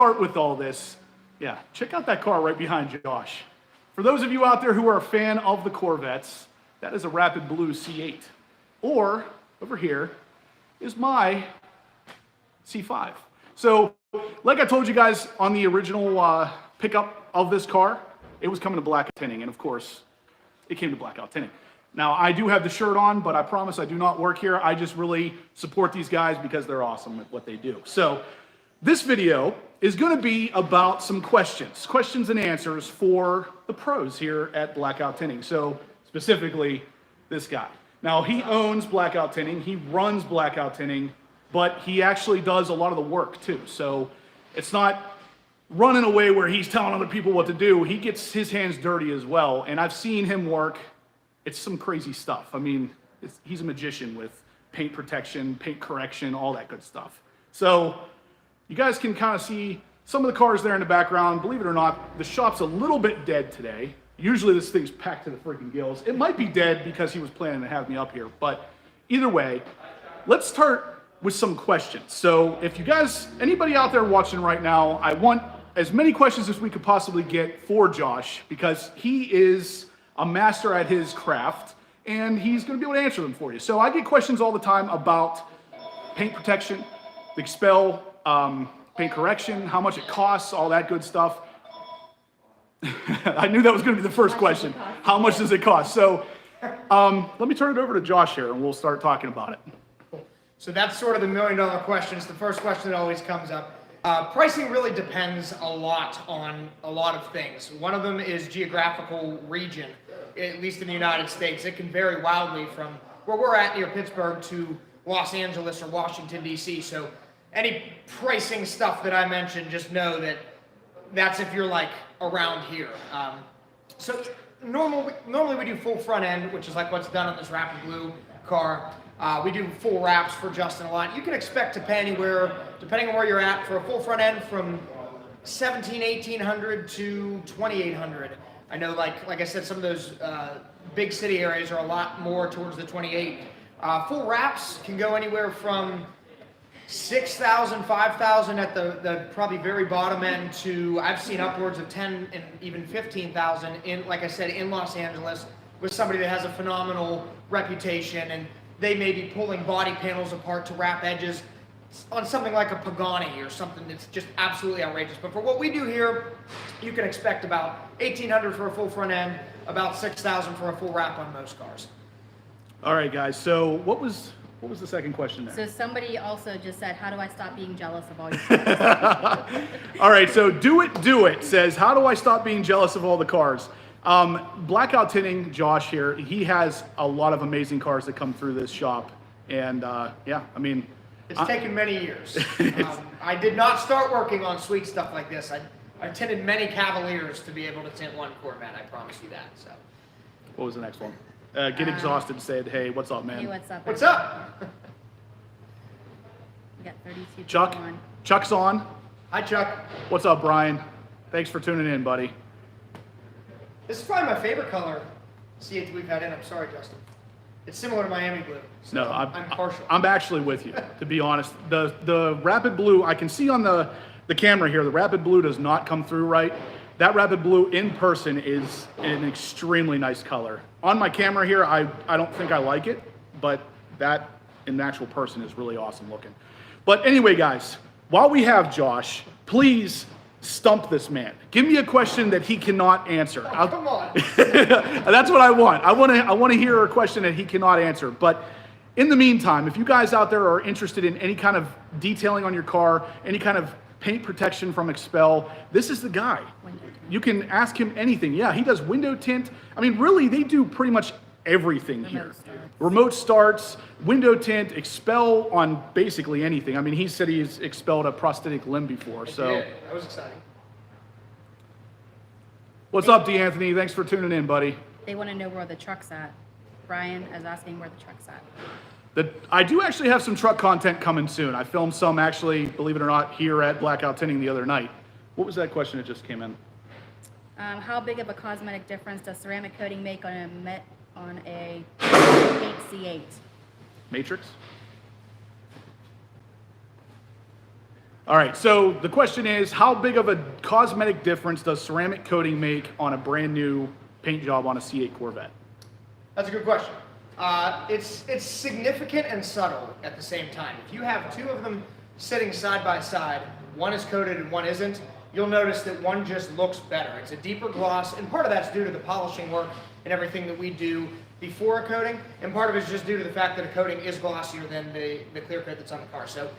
start with all this, yeah, check out that car right behind Josh. For those of you out there who are a fan of the Corvettes, that is a Rapid Blue C8. Or, over here, is my C5. So, like I told you guys on the original pickup of this car, it was coming to Blackout Tinting, and of course, it came to Blackout Tinting. Now, I do have the shirt on, but I promise I do not work here. I just really support these guys because they're awesome at what they do. So, this video is going to be about some questions and answers for the pros here at Blackout Tinting. So, specifically, this guy. Now, he owns Blackout Tinting, he runs Blackout Tinting, but he actually does a lot of the work too. So, it's not running away where he's telling other people what to do. He gets his hands dirty as well, and I've seen him work. It's some crazy stuff. I mean, he's a magician with paint protection, paint correction, all that good stuff. So, you guys can kind of see some of the cars there in the background. Believe it or not, the shop's a little bit dead today. Usually this thing's packed to the freaking gills. It might be dead because he was planning to have me up here, but either way, let's start with some questions. So if you guys, anybody out there watching right now, I want as many questions as we could possibly get for Josh because he is a master at his craft and he's gonna be able to answer them for you. So I get questions all the time about paint protection, the Expel, paint correction, how much it costs, all that good stuff. I knew that was going to be the first question. How much does it cost? So let me turn it over to Josh here and we'll start talking about it. So that's sort of the million-dollar question. It's the first question that always comes up. Pricing really depends a lot on a lot of things. One of them is geographical region, at least in the United States. It can vary wildly from where we're at near Pittsburgh to Los Angeles or Washington, D.C. So any pricing stuff that I mentioned, just know that that's if you're like around here. So normally we do full front end, which is like what's done on this Rapid Blue car. We do full wraps for Justin a lot. You can expect to pay anywhere, depending on where you're at, for a full front end from $1,800 to $2,800. I know, like I said, some of those big city areas are a lot more towards the 28. Full wraps can go anywhere from $6,000, $5,000 at the probably very bottom end to, I've seen upwards of $10,000 and even $15,000 in, like I said, in Los Angeles with somebody that has a phenomenal reputation and they may be pulling body panels apart to wrap edges on something like a Pagani or something that's just absolutely outrageous. But for what we do here, you can expect about $1,800 for a full front end, about $6,000 for a full wrap on most cars. All right, guys. So what was the second question there? So somebody also just said, how do I stop being jealous of all your cars? All right, so Do It says, how do I stop being jealous of all the cars? Blackout Tinting, Josh here, he has a lot of amazing cars that come through this shop. And yeah, I mean... It's taken many years. I did not start working on sweet stuff like this. I tinted many Cavaliers to be able to tint one Corvette, I promise you that. So. What was the next one? Get exhausted and said, hey, what's up, man? Hey, what's up? What's up? We got 32 Chuck? on. Chuck's on. Hi, Chuck. What's up, Brian? Thanks for tuning in, buddy. This is probably my favorite color C8 we've had in. I'm sorry, Justin. It's similar to Miami Blue. So No, I'm partial. I'm actually with you, to be honest. The Rapid Blue, I can see on the camera here, the Rapid Blue does not come through right. That Rapid Blue in person is an extremely nice color. On my camera here, I don't think I like it, but that in the actual person is really awesome looking. But anyway, guys, while we have Josh, please stump this man. Give me a question that he cannot answer. Oh, come on. That's what I want. I want to hear a question that he cannot answer. But in the meantime, if you guys out there are interested in any kind of detailing on your car, any kind of paint protection from Expel, this is the guy. You can ask him anything. Yeah, he does window tint. I mean, really, they do pretty much everything here. Remote starts, window tint, Expel on basically anything. I mean, he said he's expelled a prosthetic limb before, so. Yeah, that was exciting. What's up, D'Anthony? Thanks for tuning in, buddy. They want to know where the truck's at. Brian is asking where the truck's at. I do actually have some truck content coming soon. I filmed some actually, believe it or not, here at Blackout Tinting the other night. What was that question that just came in? How big of a cosmetic difference does ceramic coating make on a paint C8? Matrix? All right, so the question is, how big of a cosmetic difference does ceramic coating make on a brand new paint job on a C8 Corvette? That's a good question. It's significant and subtle at the same time. If you have two of them sitting side by side, one is coated and one isn't, you'll notice that one just looks better. It's a deeper gloss, and part of that's due to the polishing work and everything that we do before a coating, and part of it's just due to the fact that a coating is glossier than the clear coat that's on the car. So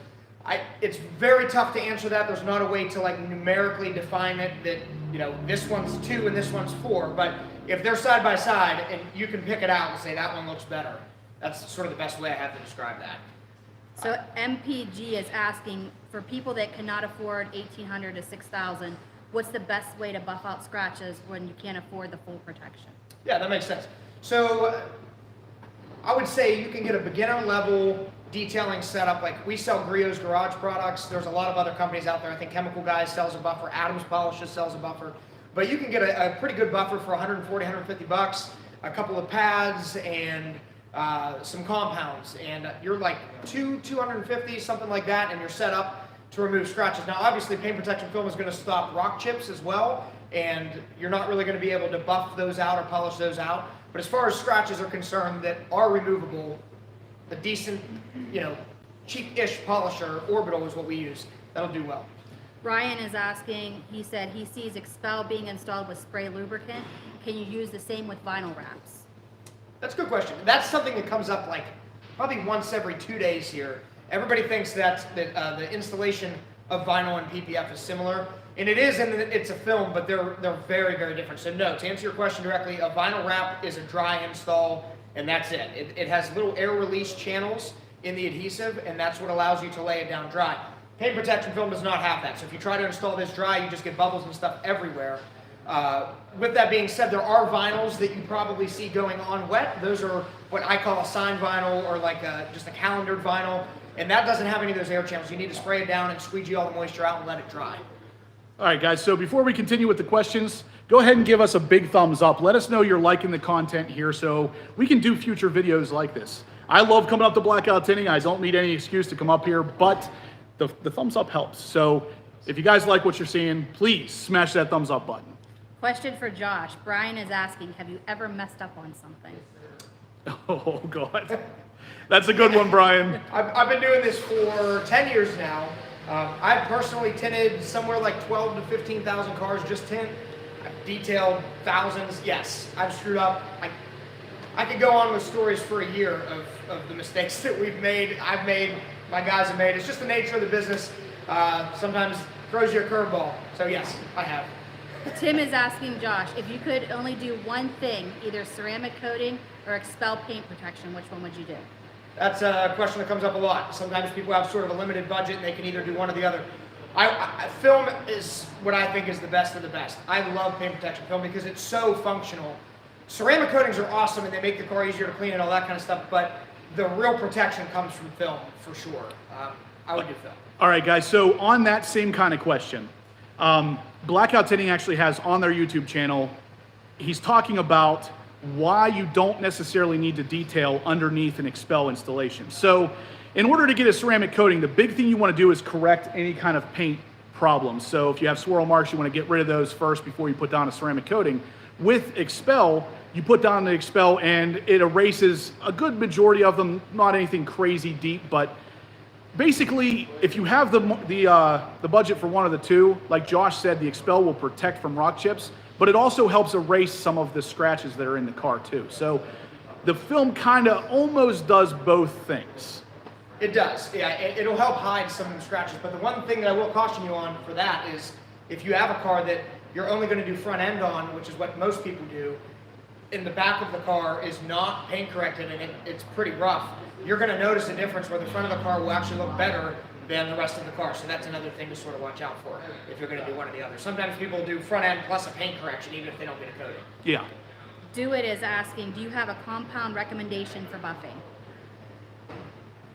it's very tough to answer that. There's not a way to like numerically define it that, you know, this one's 2 and this one's 4, but if they're side by side and you can pick it out and say that one looks better, that's sort of the best way I have to describe that. So MPG is asking, for people that cannot afford $1,800 to $6,000, what's the best way to buff out scratches when you can't afford the full protection? Yeah, that makes sense. So I would say you can get a beginner level detailing setup. Like we sell Griot's Garage products. There's a lot of other companies out there. I think Chemical Guys sells a buffer. Adams Polishes sells a buffer. But you can get a pretty good buffer for 140, 150 bucks, a couple of pads and some compounds. And you're like 250, something like that, and you're set up to remove scratches. Now, obviously, paint protection film is going to stop rock chips as well, and you're not really going to be able to buff those out or polish those out. But as far as scratches are concerned that are removable, a decent, you know, cheap-ish polisher, Orbital is what we use. That'll do well. Ryan is asking, he said he sees Expel being installed with spray lubricant. Can you use the same with vinyl wraps? That's a good question. That's something that comes up like probably once every 2 days here. Everybody thinks that the installation of vinyl and PPF is similar, and it is, and it's a film, but they're very, very different. So no, to answer your question directly, a vinyl wrap is a dry install, and that's it. It has little air release channels in the adhesive, and that's what allows you to lay it down dry. Paint protection film does not have that, so if you try to install this dry, you just get bubbles and stuff everywhere. With that being said, there are vinyls that you probably see going on wet. Those are what I call a sign vinyl, or like just a calendared vinyl, and that doesn't have any of those air channels. You need to spray it down and squeegee all the moisture out and let it dry. All right, guys, so before we continue with the questions, go ahead and give us a big thumbs up. Let us know you're liking the content here so we can do future videos like this. I love coming up to Blackout Tinting. I don't need any excuse to come up here, but the thumbs up helps. So if you guys like what you're seeing, please smash that thumbs up button. Question for Josh. Brian is asking, have you ever messed up on something? Oh, God. That's a good one, Brian. I've been doing this for 10 years now. I've personally tinted somewhere like 12 to 15,000 cars, just tint. I've detailed thousands. Yes, I've screwed up. I could go on with stories for a year of the mistakes that we've made, I've made, my guys have made. It's just the nature of the business. Sometimes throws you a curveball. So yes, I have. Tim is asking Josh, if you could only do one thing, either ceramic coating or Expel paint protection, which one would you do? That's a question that comes up a lot. Sometimes people have sort of a limited budget and they can either do one or the other. Film is what I think is the best of the best. I love paint protection film because it's so functional. Ceramic coatings are awesome and they make the car easier to clean and all that kind of stuff, but the real protection comes from film for sure. I would do film. All right, guys, so on that same kind of question, Blackout Tinting actually has on their YouTube channel, he's talking about why you don't necessarily need to detail underneath an Expel installation. So in order to get a ceramic coating, the big thing you want to do is correct any kind of paint problems. So if you have swirl marks, you want to get rid of those first before you put down a ceramic coating. With Expel, you put down the Expel and it erases a good majority of them, not anything crazy deep, but basically, if you have the budget for one of the two, like Josh said, the Expel will protect from rock chips, but it also helps erase some of the scratches that are in the car too. So the film kind of almost does both things. It does, yeah. It'll help hide some of the scratches, but the one thing that I will caution you on for that is if you have a car that you're only going to do front end on, which is what most people do, and the back of the car is not paint corrected and it's pretty rough, you're going to notice a difference where the front of the car will actually look better than the rest of the car. So that's another thing to sort of watch out for if you're going to do one or the other. Sometimes people do front end plus a paint correction even if they don't get a coating. Yeah. Do It is asking, do you have a compound recommendation for buffing?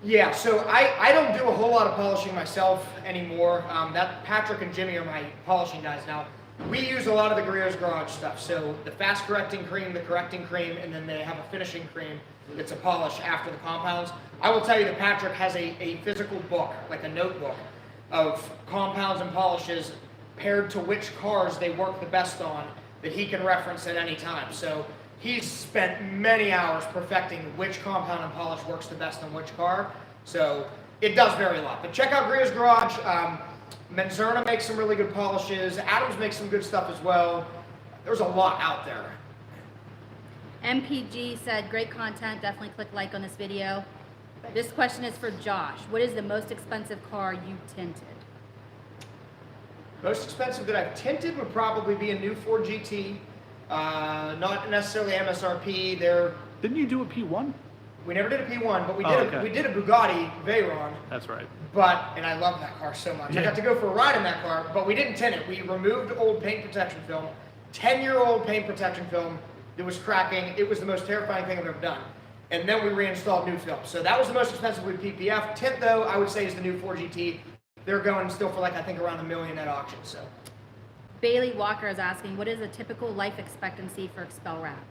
Yeah, so I don't do a whole lot of polishing myself anymore. That Patrick and Jimmy are my polishing guys now. We use a lot of the Griot's Garage stuff. So the fast correcting cream, the correcting cream, and then they have a finishing cream that's a polish after the compounds. I will tell you that Patrick has a physical book, like a notebook, of compounds and polishes paired to which cars they work the best on that he can reference at any time. So he's spent many hours perfecting which compound and polish works the best on which car. So it does vary a lot. But check out Gria's Garage. Menzerna makes some really good polishes. Adams makes some good stuff as well. There's a lot out there. MPG said, great content, definitely click like on this video. This question is for Josh. What is the most expensive car you tinted? Most expensive that I've tinted would probably be a new Ford GT. Not necessarily MSRP. Didn't you do a P1? We never did a P1, but we did a Bugatti Veyron. That's right. And I love that car so much. I got to go for a ride in that car, but we didn't tint it. We removed old paint protection film, 10-year-old paint protection film that was cracking. It was the most terrifying thing I've ever done. And then we reinstalled new film. So that was the most expensive with PPF. Tint, though, I would say is the new Ford GT. They're going still for like, I think, around $1 million at auction. So Bailey Walker is asking, what is a typical life expectancy for Expel wrap?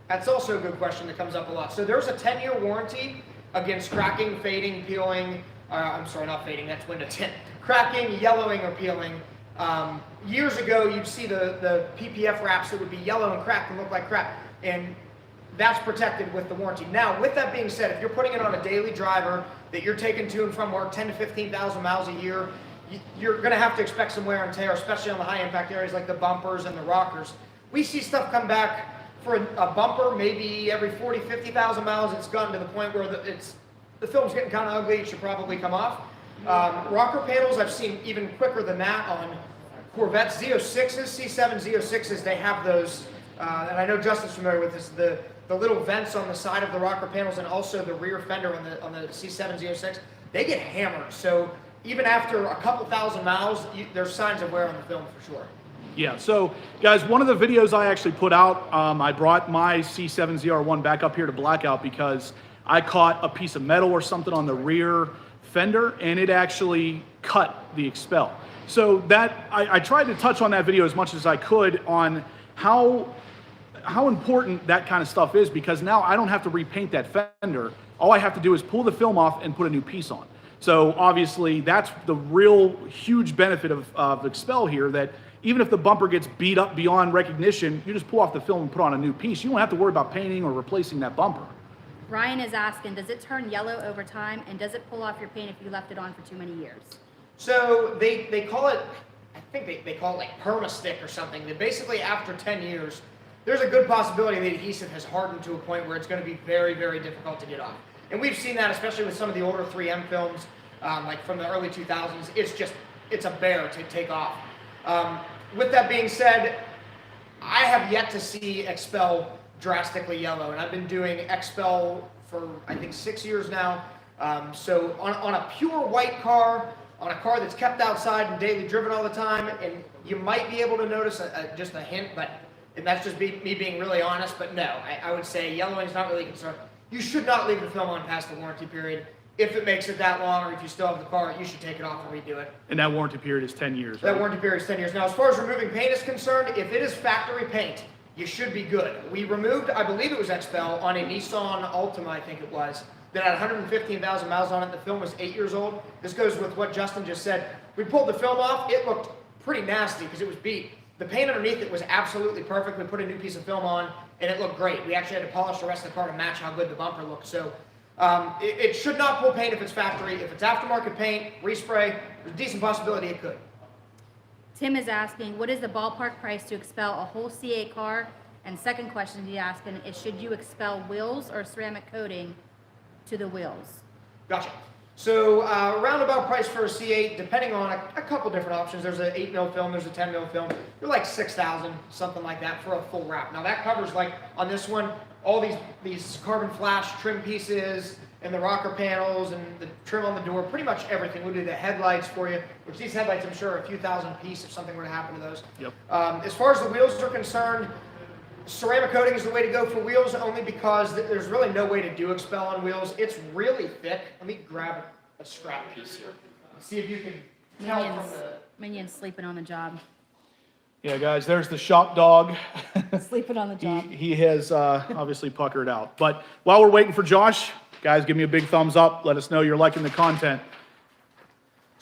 that's also a good question that comes up a lot. So there's a 10-year warranty against cracking, fading, peeling. I'm sorry, not fading, that's window tint. Cracking, yellowing, or peeling. Years ago, you'd see the PPF wraps that would be yellow and cracked and look like crap. And that's protected with the warranty. Now, with that being said, if you're putting it on a daily driver that you're taking to and from work 10 to 15,000 miles a year, you're going to have to expect some wear and tear, especially on the high impact areas like the bumpers and the rockers. We see stuff come back for a bumper maybe every 40, 50,000 miles. It's gotten to the point where the film's getting kind of ugly. It should probably come off. Rocker panels I've seen even quicker than that on Corvette Z06s, C7 Z06s. They have those, and I know Justin's familiar with this, the little vents on the side of the rocker panels and also the rear fender on the C7 Z06. They get hammered. So even after a couple thousand miles, there's signs of wear on the film for sure. Yeah, so guys, one of the videos I actually put out, I brought my C7 ZR1 back up here to Blackout because I caught a piece of metal or something on the rear fender and it actually cut the Expel. So that, I tried to touch on that video as much as I could on how important that kind of stuff is, because now I don't have to repaint that fender. All I have to do is pull the film off and put a new piece on. So obviously that's the real huge benefit of Expel here, that even if the bumper gets beat up beyond recognition, you just pull off the film and put on a new piece. You don't have to worry about painting or replacing that bumper. Ryan is asking, does it turn yellow over time, and does it pull off your paint if you left it on for too many years? So they call it, I think they call it like perma-stick or something. That basically after 10 years, there's a good possibility the adhesive has hardened to a point where it's going to be very, very difficult to get off. And we've seen that especially with some of the older 3M films, like from the early 2000s. It's a bear to take off. With that being said, I have yet to see Expel drastically yellow, and I've been doing Expel for I think 6 years now. So on a pure white car, on a car that's kept outside and daily driven all the time, and you might be able to notice just a hint, and that's just me being really honest, but no, I would say yellowing is not really a concern. You should not leave the film on past the warranty period. If it makes it that long, or if you still have the car, you should take it off and redo it. And that warranty period is 10 years, right? That warranty period is 10 years. Now, as far as removing paint is concerned, if it is factory paint, you should be good. We removed, I believe it was Expel, on a Nissan Altima, I think it was, that had 115,000 miles on it. The film was 8 years old. This goes with what Justin just said. We pulled the film off. It looked pretty nasty because it was beat. The paint underneath it was absolutely perfect. We put a new piece of film on, and it looked great. We actually had to polish the rest of the car to match how good the bumper looked. So it should not pull paint if it's factory. If it's aftermarket paint, respray, there's a decent possibility it could. Tim is asking, what is the ballpark price to expel a whole C8 car? And second question he's asking is, should you expel wheels or ceramic coating to the wheels? Gotcha. So roundabout price for a C8, depending on a couple different options. There's an 8mm film, there's a 10mm film. You're like $6,000, something like that for a full wrap. Now that covers, like on this one, all these carbon flash trim pieces and the rocker panels and the trim on the door, pretty much everything. We'll do the headlights for you, which these headlights, I'm sure, are a few thousand a piece if something were to happen to those. Yep. As far as the wheels are concerned, ceramic coating is the way to go for wheels, only because there's really no way to do Expel on wheels. It's really thick. Let me grab a scrap piece here. See if you can tell from the... Minion's sleeping on the job. Yeah, guys, there's the shop dog. Sleeping on the job. He has obviously puckered out. But while we're waiting for Josh, guys, give me a big thumbs up. Let us know you're liking the content.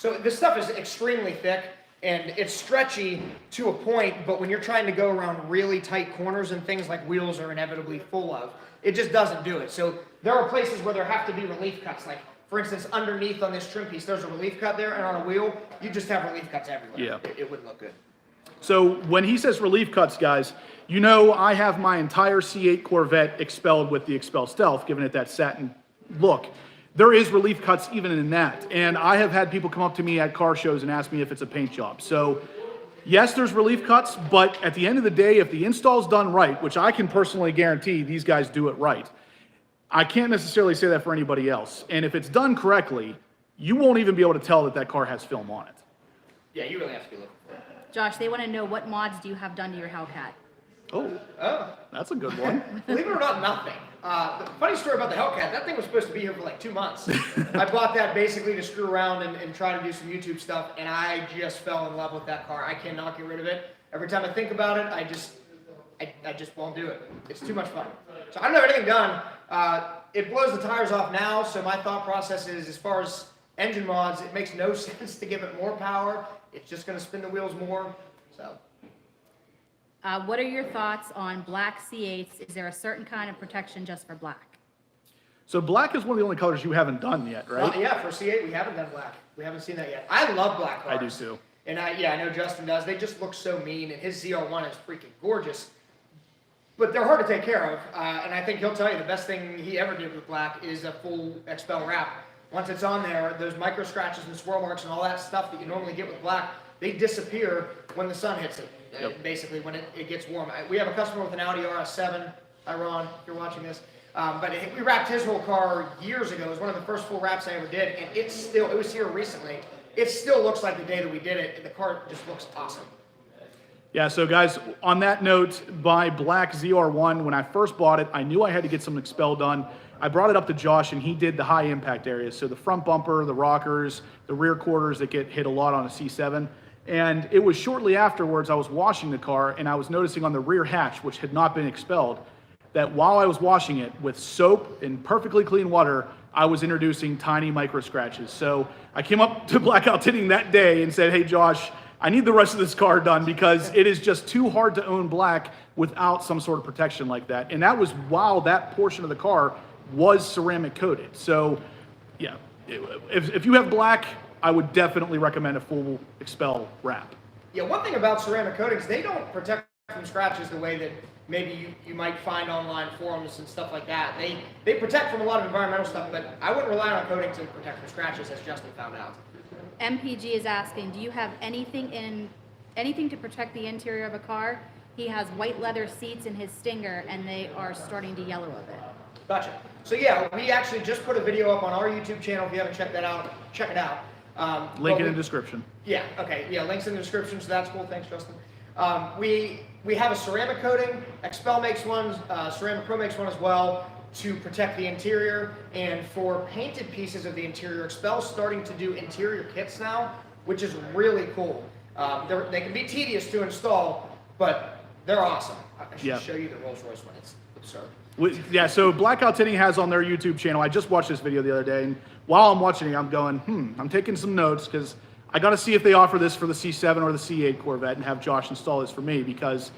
So this stuff is extremely thick and it's stretchy to a point, but when you're trying to go around really tight corners and things like wheels are inevitably full of, it just doesn't do it. So there are places where there have to be relief cuts. Like for instance, underneath on this trim piece, there's a relief cut there, and on a wheel, you just have relief cuts everywhere. Yeah. It wouldn't look good. So when he says relief cuts, guys, you know I have my entire C8 Corvette expelled with the Expel Stealth, giving it that satin look. There is relief cuts even in that. And I have had people come up to me at car shows and ask me if it's a paint job. So yes, there's relief cuts, but at the end of the day, if the install's done right, which I can personally guarantee these guys do it right, I can't necessarily say that for anybody else. And if it's done correctly, you won't even be able to tell that that car has film on it. Yeah, you really have to be looking for it. Josh, they want to know what mods do you have done to your Hellcat? Oh, That's a good one. believe it or not, nothing. The funny story about the Hellcat, that thing was supposed to be here for like 2 months. I bought that basically to screw around and try to do some YouTube stuff, and I just fell in love with that car. I cannot get rid of it. Every time I think about it, I just won't do it. It's too much fun. So I don't have anything done. It blows the tires off now, so my thought process is, as far as engine mods, it makes no sense to give it more power. It's just going to spin the wheels more. So. What are your thoughts on black C8s? Is there a certain kind of protection just for black? So black is one of the only colors you haven't done yet, right? Yeah, for C8, we haven't done black. We haven't seen that yet. I love black cars. I do too. And I know Justin does. They just look so mean, and his ZR1 is freaking gorgeous. But they're hard to take care of, and I think he'll tell you the best thing he ever did with black is a full Expel wrap. Once it's on there, those micro scratches and swirl marks and all that stuff that you normally get with black, they disappear when the sun hits it. Basically, when it gets warm. We have a customer with an Audi RS7, Ron, if you're watching this. But we wrapped his whole car years ago. It was one of the first full wraps I ever did, and it was here recently. It still looks like the day that we did it, and the car just looks awesome. Yeah, so guys, on that note, my black ZR1, when I first bought it, I knew I had to get some Expel done. I brought it up to Josh, and he did the high impact areas. So the front bumper, the rockers, the rear quarters that get hit a lot on a C7. And it was shortly afterwards I was washing the car, and I was noticing on the rear hatch, which had not been expelled, that while I was washing it with soap and perfectly clean water, I was introducing tiny micro scratches. So I came up to Blackout Tinting that day and said, hey Josh, I need the rest of this car done because it is just too hard to own black without some sort of protection like that. And that was while that portion of the car was ceramic coated. So yeah, if you have black, I would definitely recommend a full Expel wrap. Yeah, one thing about ceramic coatings, they don't protect from scratches the way that maybe you might find online forums and stuff like that. They protect from a lot of environmental stuff, but I wouldn't rely on a coating to protect from scratches, as Justin found out. MPG is asking, do you have anything to protect the interior of a car? He has white leather seats in his Stinger, and they are starting to yellow a bit. Gotcha. So yeah, we actually just put a video up on our YouTube channel. If you haven't checked that out, check it out. Link in the description. Yeah, okay. Yeah, links in the description, so that's cool. Thanks, Justin. We have a ceramic coating. Expel makes one. Ceramic Pro makes one as well to protect the interior. And for painted pieces of the interior, Expel's starting to do interior kits now, which is really cool. They can be tedious to install, but they're awesome. I should show you the Rolls Royce one. It's absurd. Yeah, so Blackout Tinting has on their YouTube channel. I just watched this video the other day, and while I'm watching it, I'm going, I'm taking some notes because I got to see if they offer this for the C7 or the C8 Corvette and have Josh install this for me because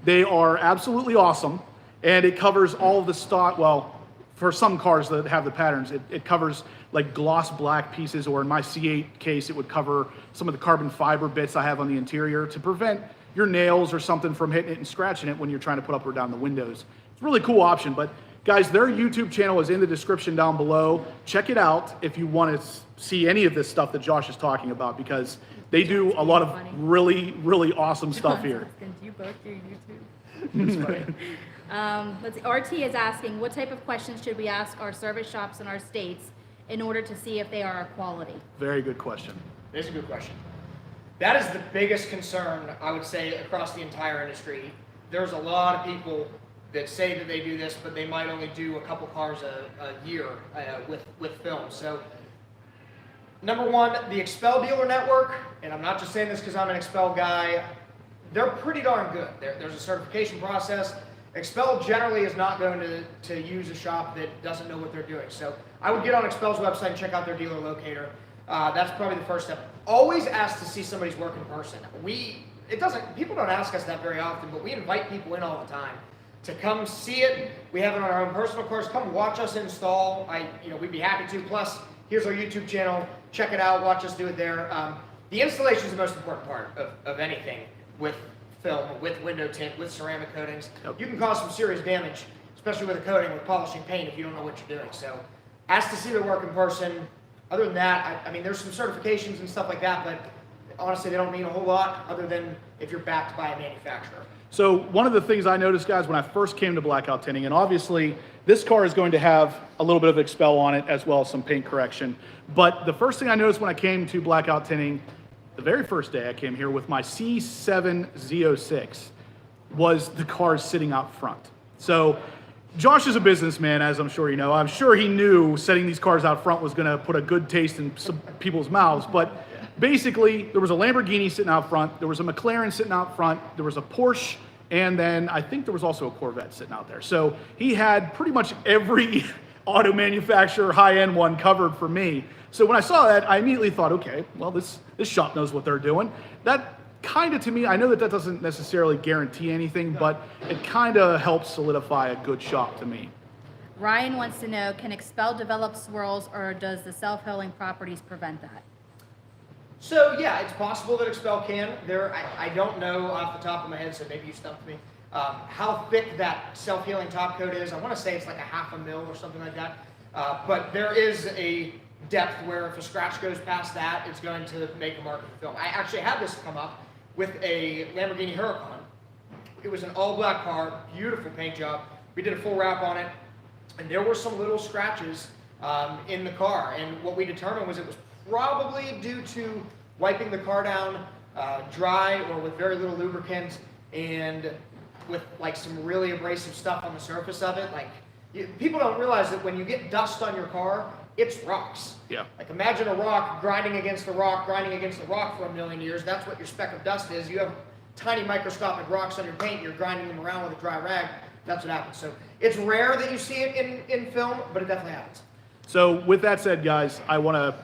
they are absolutely awesome, and it covers all of the stock. Well, for some cars that have the patterns, it covers like gloss black pieces, or in my C8 case, it would cover some of the carbon fiber bits I have on the interior to prevent your nails or something from hitting it and scratching it when you're trying to put up or down the windows. It's a really cool option, but guys, their YouTube channel is in the description down below. Check it out if you want to see any of this stuff that Josh is talking about because they do a lot of really, really awesome stuff here. Do you both do YouTube? Let's see. RT is asking, what type of questions should we ask our service shops in our states in order to see if they are a quality? Very good question. It's a good question. That is the biggest concern, I would say, across the entire industry. There's a lot of people that say that they do this, but they might only do a couple cars a year with film. So, number one, the Expel dealer network, and I'm not just saying this because I'm an Expel guy, they're pretty darn good. There's a certification process. Expel generally is not going to use a shop that doesn't know what they're doing. So I would get on Expel's website and check out their dealer locator. That's probably the first step. always ask to see somebody's work in person. People don't ask us that very often, but we invite people in all the time to come see it. We have it on our own personal course. Come watch us install. We'd be happy to. Plus, here's our YouTube channel. Check it out. Watch us do it there. The installation is the most important part of anything with film, with window tint, with ceramic coatings. Yep. You can cause some serious damage, especially with a coating, with polishing paint, if you don't know what you're doing. So, ask to see their work in person. Other than that, I mean, there's some certifications and stuff like that, but honestly, they don't mean a whole lot other than if you're backed by a manufacturer. So one of the things I noticed, guys, when I first came to Blackout Tinting, and obviously this car is going to have a little bit of Expel on it as well as some paint correction. But the first thing I noticed when I came to Blackout Tinting, the very first day I came here with my C7 Z06, was the cars sitting out front. So Josh is a businessman, as I'm sure you know. I'm sure he knew setting these cars out front was going to put a good taste in some people's mouths. But basically, there was a Lamborghini sitting out front, there was a McLaren sitting out front, there was a Porsche, and then I think there was also a Corvette sitting out there. So he had pretty much every auto manufacturer, high-end one covered for me. So when I saw that, I immediately thought, okay, well, this shop knows what they're doing. That kind of, to me, I know that doesn't necessarily guarantee anything, but it kind of helps solidify a good shop to me. Ryan wants to know, can Expel develop swirls, or does the self-healing properties prevent that? So yeah, it's possible that Expel can. I don't know off the top of my head, so maybe you stumped me. How thick that self-healing top coat is, I want to say it's like a 0.5 mil or something like that. But there is a depth where if a scratch goes past that, it's going to make a mark of the film. I actually had this come up with a Lamborghini Huracan. It was an all-black car, beautiful paint job. We did a full wrap on it, and there were some little scratches in the car. And what we determined was it was probably due to wiping the car down dry or with very little lubricant and with like some really abrasive stuff on the surface of it. Like people don't realize that when you get dust on your car, it's rocks. Yeah. Like imagine a rock grinding against the rock for 1,000,000 years. That's what your speck of dust is. You have tiny microscopic rocks on your paint. You're grinding them around with a dry rag. That's what happens. So it's rare that you see it in film, but it definitely happens. So with that said, guys, I want to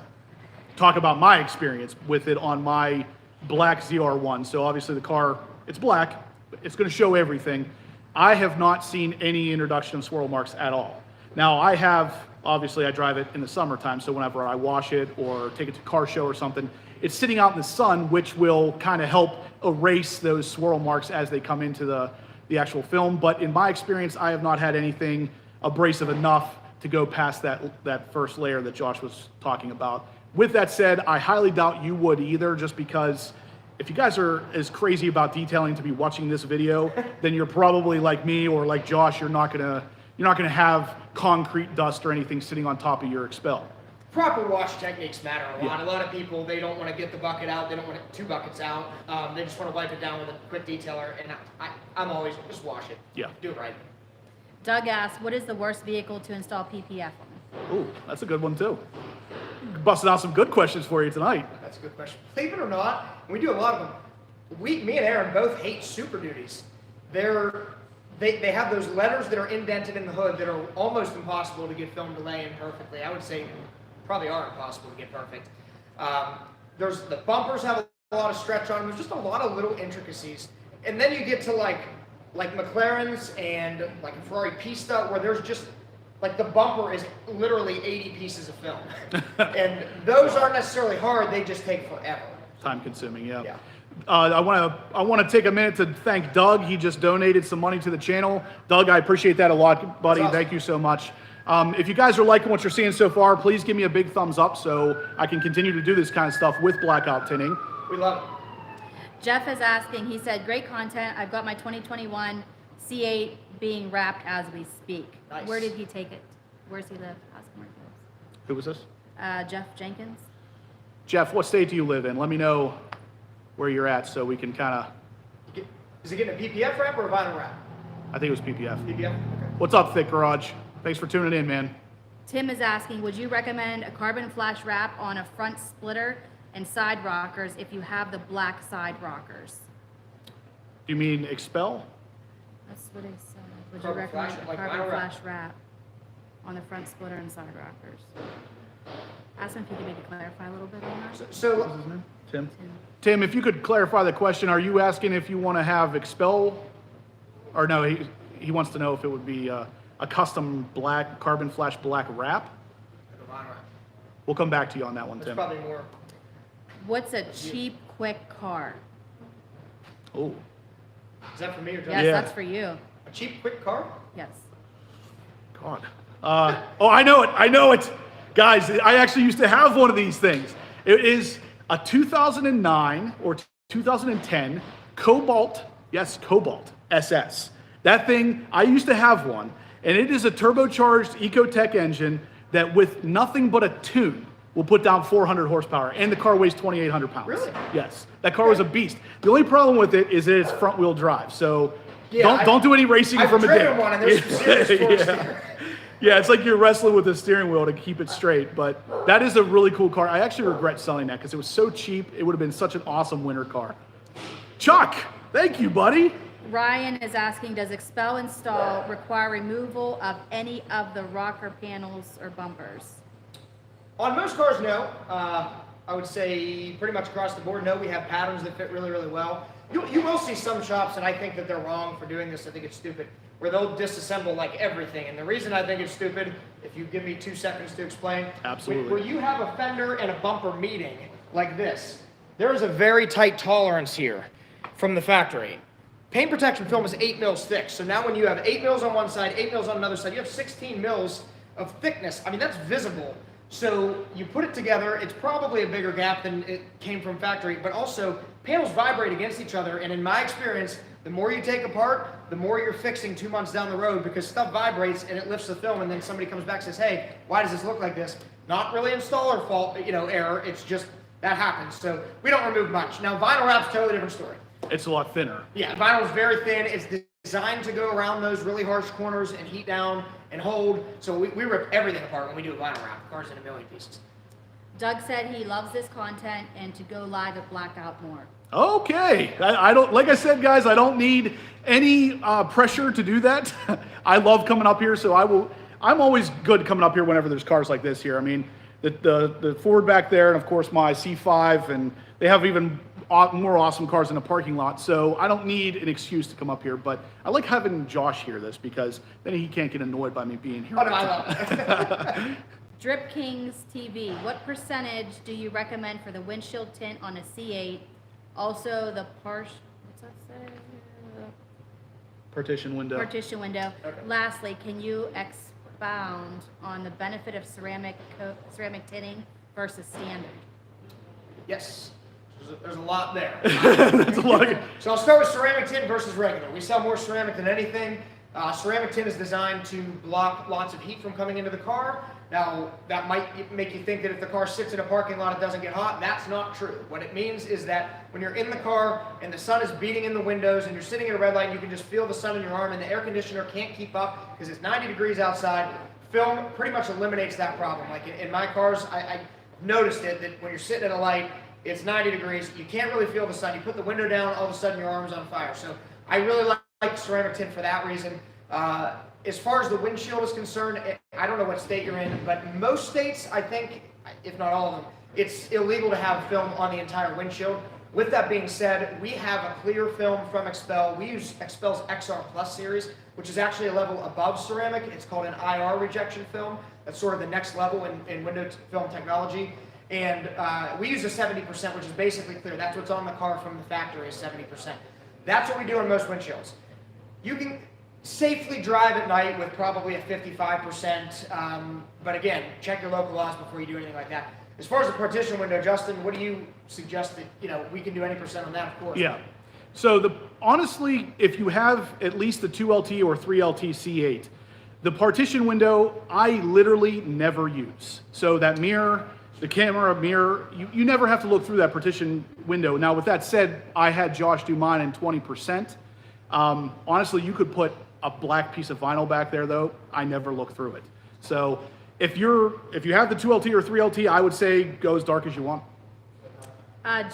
talk about my experience with it on my black ZR1. So obviously the car, it's black. It's going to show everything. I have not seen any introduction of swirl marks at all. Now I have, obviously I drive it in the summertime, so whenever I wash it or take it to a car show or something, it's sitting out in the sun, which will kind of help erase those swirl marks as they come into the actual film. But in my experience, I have not had anything abrasive enough to go past that first layer that Josh was talking about. With that said, I highly doubt you would either, just because if you guys are as crazy about detailing to be watching this video, then you're probably like me or like Josh, you're not gonna have concrete dust or anything sitting on top of your Expel. Proper wash techniques matter a lot. Yeah. A lot of people, they don't want to get the bucket out. They don't want two buckets out. They just want to wipe it down with a quick detailer. And I'm always, just wash it. Yeah. Do it right. Doug asks, what is the worst vehicle to install PPF on? Ooh, that's a good one too. Busted out some good questions for you tonight. That's a good question. Believe it or not, we do a lot of them. Me and Aaron both hate Super Duties. They have those letters that are indented in the hood that are almost impossible to get film delay in perfectly. I would say probably are impossible to get perfect. There's the bumpers have a lot of stretch on them. There's just a lot of little intricacies. And then you get to like McLaren's and like a Ferrari Pista where there's just like the bumper is literally 80 pieces of film. And those aren't necessarily hard, they just take forever. Time consuming, yeah. Yeah. I want to take a minute to thank Doug. He just donated some money to the channel. Doug, I appreciate that a lot, buddy. That's awesome. Thank you so much. If you guys are liking what you're seeing so far, please give me a big thumbs up so I can continue to do this kind of stuff with Blackout Tinting. We love it. Jeff is asking, he said, great content. I've got my 2021 C8 being wrapped as we speak. Nice. Where did he take it? Where's he live? Ask him where he lives. Who was this? Jeff Jenkins. Jeff, what state do you live in? Let me know where you're at so we can kind of... Is it getting a PPF wrap or a vinyl wrap? I think it was PPF. PPF? Okay. What's up, Thick Garage? Thanks for tuning in, man. Tim is asking, would you recommend a carbon flash wrap on a front splitter and side rockers if you have the black side rockers? Do you mean Expel? That's what he said. Would you Carbon recommend flash, a like carbon vinyl wrap? flash wrap on the front splitter and side rockers? Ask him if he could maybe clarify a little bit on that. So Tim? Tim, if you could clarify the question, are you asking if you want to have Expel, or no, he wants to know if it would be a custom black, carbon flash black wrap? We'll come back to you on that one, There's Tim. probably more. What's a cheap, quick car? Oh, Is that for me or John? Yes, Yeah. that's for you. A cheap, quick car? Yes. God. Oh, I know it. Guys, I actually used to have one of these things. It is a 2009 or 2010 Cobalt, yes, Cobalt SS. That thing, I used to have one, and it is a turbocharged Ecotec engine that with nothing but a tune will put down 400 horsepower, and the car weighs 2,800 pounds. Really? Yes, that car was a beast. The only problem with it is that it's front wheel drive, so Yeah, don't do any racing I've from a driven day. one, and there's some serious torques there. Yeah, it's like you're wrestling with the steering wheel to keep it straight, but that is a really cool car. I actually regret selling that because it was so cheap. It would have been such an awesome winter car. Chuck, thank you, buddy. Ryan is asking, does Expel install require removal of any of the rocker panels or bumpers? On most cars, no. I would say pretty much across the board, no. We have patterns that fit really, really well. You will see some shops, and I think that they're wrong for doing this. I think it's stupid, where they'll disassemble like everything. And the reason I think it's stupid, if you give me 2 seconds to explain. Absolutely. Where you have a fender and a bumper meeting like this, there is a very tight tolerance here from the factory. Paint protection film is 8 mils thick. So now when you have 8 mils on one side, 8 mils on another side, you have 16 mils of thickness. I mean, that's visible. So you put it together, it's probably a bigger gap than it came from factory, but also panels vibrate against each other. And in my experience, the more you take apart, the more you're fixing 2 months down the road because stuff vibrates and it lifts the film. And then somebody comes back and says, hey, why does this look like this? Not really installer fault, error. It's just that happens. So we don't remove much. Now vinyl wrap's a totally different story. It's a lot thinner. Yeah, vinyl is very thin. It's designed to go around those really harsh corners and heat down and hold. So we rip everything apart when we do a vinyl wrap. The car's in a million pieces. Doug said he loves this content and to go live at Blackout more. Okay, I don't, like I said, guys, I don't need any pressure to do that. I love coming up here, so I'm always good coming up here whenever there's cars like this here. I mean, the Ford back there, and of course my C5, and they have even more awesome cars in the parking lot, so I don't need an excuse to come up here, but I like having Josh hear this because then he can't get annoyed by me being here. Oh, no, I love it. Drip Kings TV, what percentage do you recommend for the windshield tint on a C8? Also the what's that say? Partition window. Partition window. Okay. Lastly, can you expound on the benefit of ceramic tinting versus standard? Yes, there's a lot there. That's a lot of, So I'll start with ceramic tint versus regular. We sell more ceramic than anything. Ceramic tint is designed to block lots of heat from coming into the car. Now, that might make you think that if the car sits in a parking lot, it doesn't get hot. That's not true. What it means is that when you're in the car and the sun is beating in the windows and you're sitting at a red light and you can just feel the sun in your arm and the air conditioner can't keep up because it's 90 degrees outside, film pretty much eliminates that problem. Like in my cars, I noticed it, that when you're sitting at a light, it's 90 degrees, you can't really feel the sun. You put the window down, all of a sudden your arm's on fire. So I really like ceramic tint for that reason. As far as the windshield is concerned, I don't know what state you're in, but most states, I think, if not all of them, it's illegal to have film on the entire windshield. With that being said, we have a clear film from Expel. We use Expel's XR Plus series, which is actually a level above ceramic. It's called an IR rejection film. That's sort of the next level in window film technology. And we use a 70%, which is basically clear. That's what's on the car from the factory is 70%. That's what we do on most windshields. You can safely drive at night with probably a 55%, but again, check your local laws before you do anything like that. As far as the partition window, Justin, what do you suggest that, we can do any percent on that, of course? yeah. So honestly, if you have at least the 2LT or 3LT C8, the partition window, I literally never use. So that mirror, the camera mirror, you never have to look through that partition window. Now, with that said, I had Josh do mine in 20%. Honestly, you could put a black piece of vinyl back there though. I never look through it. So if you have the 2LT or 3LT, I would say go as dark as you want.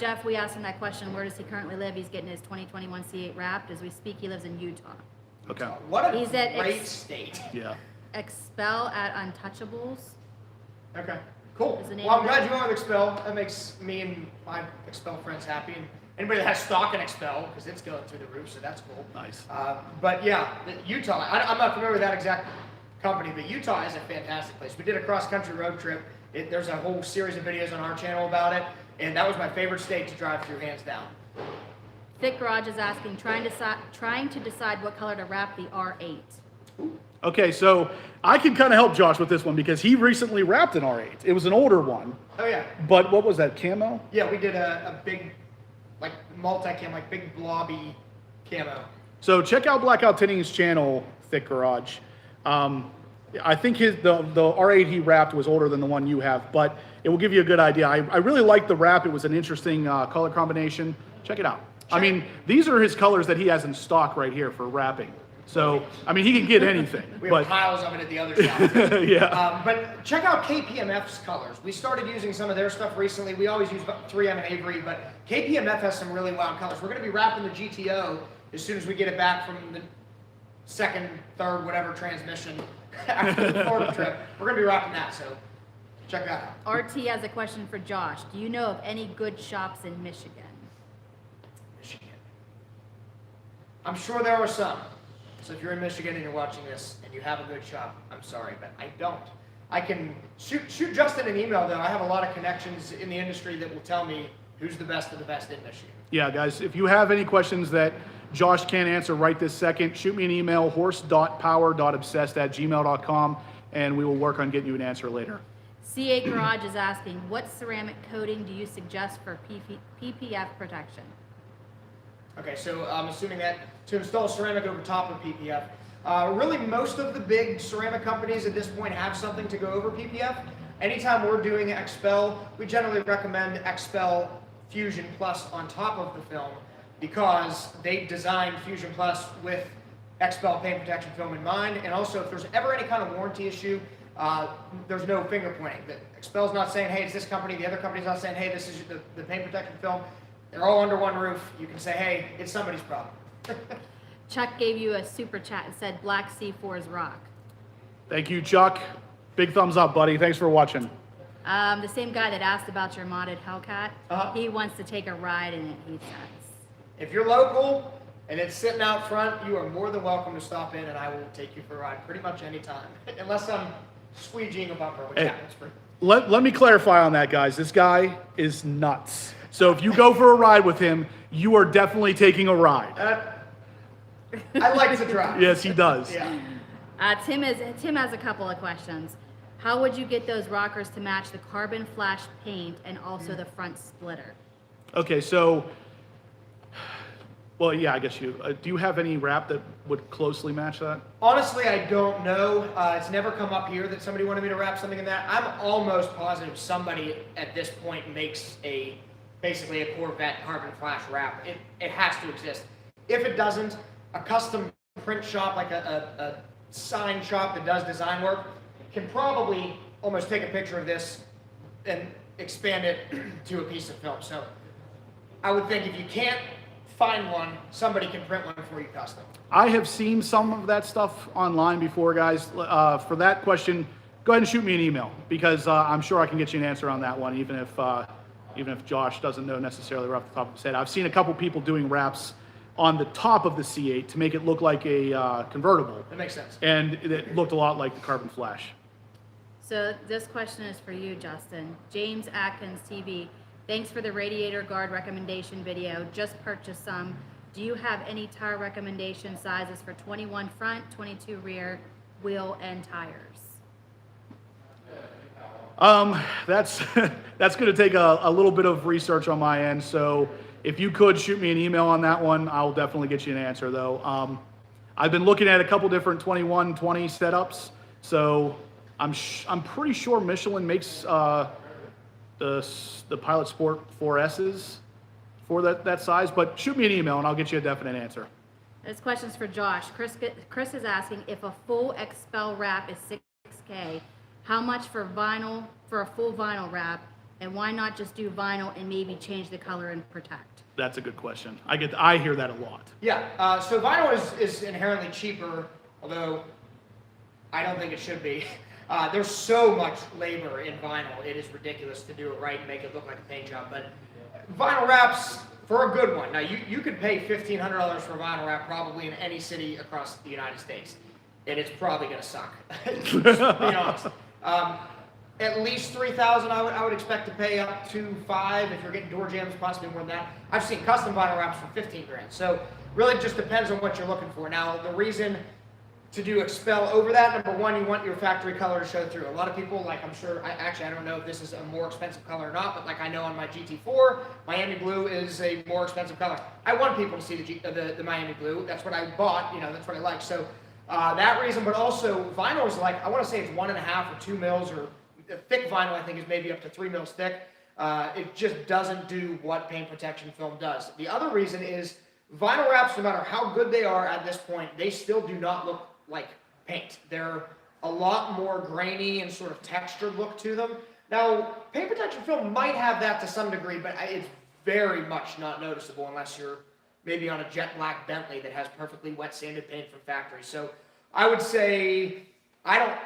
Jeff, we asked him that question. Where does he currently live? He's getting his 2021 C8 wrapped. As we speak, he lives in Utah. Okay. What a He's at great state. Expel at Untouchables. Okay, Cool. is the name Well, I'm of it. glad you went with Expel. That makes me and my Expel friends happy. And anybody that has stock in Expel, because it's going through the roof, so that's cool. Nice. But yeah, Utah, I'm not familiar with that exact company, but Utah is a fantastic place. We did a cross-country road trip. There's a whole series of videos on our channel about it, and that was my favorite state to drive through, hands down. Thick Garage is asking, trying to decide what color to wrap the R8. Okay, so I can kind of help Josh with this one because he recently wrapped an R8. It was an older one, Oh yeah. but what was that, camo? Yeah, we did a big, like multi-cam, like big blobby camo. So check out Blackout Tinting's channel, Thick Garage. I think the R8 he wrapped was older than the one you have, but it will give you a good idea. I really liked the wrap. It was an interesting color combination. Check it out. I mean, these are his colors that he has in stock right here for wrapping. So, I mean, he can get anything. We but have piles of it at the other shop. yeah. But check out KPMF's colors. We started using some of their stuff recently. We always use 3M and Avery, but KPMF has some really wild colors. We're going to be wrapping the GTO as soon as we get it back from the second, third, whatever transmission after the Florida trip. We're going to be wrapping that, so check that out. RT has a question for Josh. Do you know of any good shops in Michigan? Michigan. I'm sure there are some. So if you're in Michigan and you're watching this and you have a good shop, I'm sorry, but I don't. I can shoot Justin an email though. I have a lot of connections in the industry that will tell me who's the best of the best in Michigan. Yeah, guys, if you have any questions that Josh can't answer right this second, shoot me an email, horse.power.obsessed@gmail.com, and we will work on getting you an answer later. C8 Garage is asking, what ceramic coating do you suggest for PPF protection? Okay, so I'm assuming that to install ceramic over top of PPF. Really, most of the big ceramic companies at this point have something to go over PPF. Anytime we're doing Expel, we generally recommend Expel Fusion Plus on top of the film because they designed Fusion Plus with Expel paint protection film in mind. And also, if there's ever any kind of warranty issue, there's no finger pointing. Expel's not saying, hey, it's this company. The other company's not saying, hey, this is the paint protection film. They're all under one roof. You can say, hey, it's somebody's problem. Chuck gave you a super chat and said Black C4's rock. Thank you, Chuck. Big thumbs up, buddy. Thanks for watching. The same guy that asked about your modded Hellcat, Uh-huh. he wants to take a ride in it, he says. If you're local and it's sitting out front, you are more than welcome to stop in and I will take you for a ride pretty much any time. Unless I'm squeegeeing a bumper, which Hey. happens for Let me clarify on that, guys. This guy is nuts. So if you go for a ride with him, you are definitely taking a ride. I like to drive. Yes, he does. Yeah. Tim has a couple of questions. How would you get those rockers to match the carbon flash paint and also the front splitter? Okay, so, well, yeah, I guess you, do you have any wrap that would closely match that? Honestly, I don't know. It's never come up here that somebody wanted me to wrap something in that. I'm almost positive somebody at this point makes basically a Corvette carbon flash wrap. It has to exist. If it doesn't, a custom print shop, like a sign shop that does design work, can probably almost take a picture of this and expand it to a piece of film. So I would think if you can't find one, somebody can print one for you custom. I have seen some of that stuff online before, guys. For that question, go ahead and shoot me an email because I'm sure I can get you an answer on that one, even if Josh doesn't know necessarily right off the top of his head. I've seen a couple people doing wraps on the top of the C8 to make it look like a convertible. That makes sense. And it looked a lot like the carbon flash. So this question is for you, Justin. James Atkins TV. Thanks for the radiator guard recommendation video. Just purchased some. Do you have any tire recommendation sizes for 21 front, 22 rear, wheel, and tires? That's going to take a little bit of research on my end. So if you could shoot me an email on that one, I'll definitely get you an answer though. I've been looking at a couple different 21, 20 setups. So I'm pretty sure Michelin makes the Pilot Sport 4S's for that size, but shoot me an email and I'll get you a definite answer. This question's for Josh. Chris is asking if a full Expel wrap is $6K, how much for a full vinyl wrap, and why not just do vinyl and maybe change the color and protect? That's a good question. I hear that a lot. Yeah, so vinyl is inherently cheaper, although I don't think it should be. There's so much labor in vinyl. It is ridiculous to do it right and make it look like a paint job. But vinyl wraps, for a good one. Now, you could pay $1,500 for a vinyl wrap probably in any city across the United States. And it's probably going to suck, just being honest. At least $3,000 I would expect to pay, up to $5,000 if you're getting door jams, possibly more than that. I've seen custom vinyl wraps for $15,000. So really just depends on what you're looking for. Now, the reason to do Expel over that, number one, you want your factory color to show through. A lot of people, like I'm sure, I don't know if this is a more expensive color or not, but like I know on my GT4, Miami blue is a more expensive color. I want people to see the Miami blue. That's what I bought, that's what I like. So that reason, but also vinyl is like, I want to say it's 1.5 or 2 mils, or thick vinyl I think is maybe up to 3 mils thick. It just doesn't do what paint protection film does. The other reason is vinyl wraps, no matter how good they are at this point, they still do not look like paint. They're a lot more grainy and sort of textured look to them. Now, paint protection film might have that to some degree, but it's very much not noticeable unless you're maybe on a jet black Bentley that has perfectly wet sanded paint from factory. So I would say I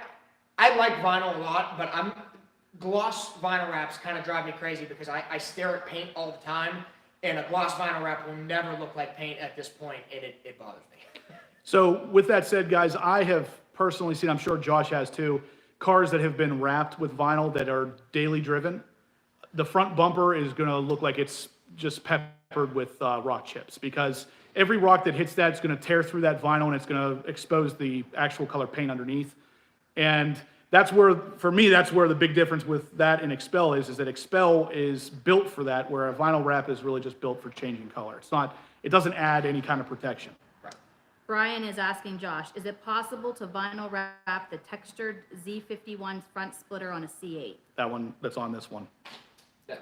like vinyl a lot, but gloss vinyl wraps kind of drive me crazy because I stare at paint all the time, and a gloss vinyl wrap will never look like paint at this point, and it bothers me. So with that said, guys, I have personally seen, I'm sure Josh has too, cars that have been wrapped with vinyl that are daily driven. The front bumper is going to look like it's just peppered with rock chips, because every rock that hits that is going to tear through that vinyl and it's going to expose the actual color paint underneath. And that's where, for me, that's where the big difference with that and Expel is that Expel is built for that, where a vinyl wrap is really just built for changing color. It doesn't add any kind of protection. Brian is asking Josh, is it possible to vinyl wrap the textured Z51 front splitter on a C8? That one, that's on this one. Yeah.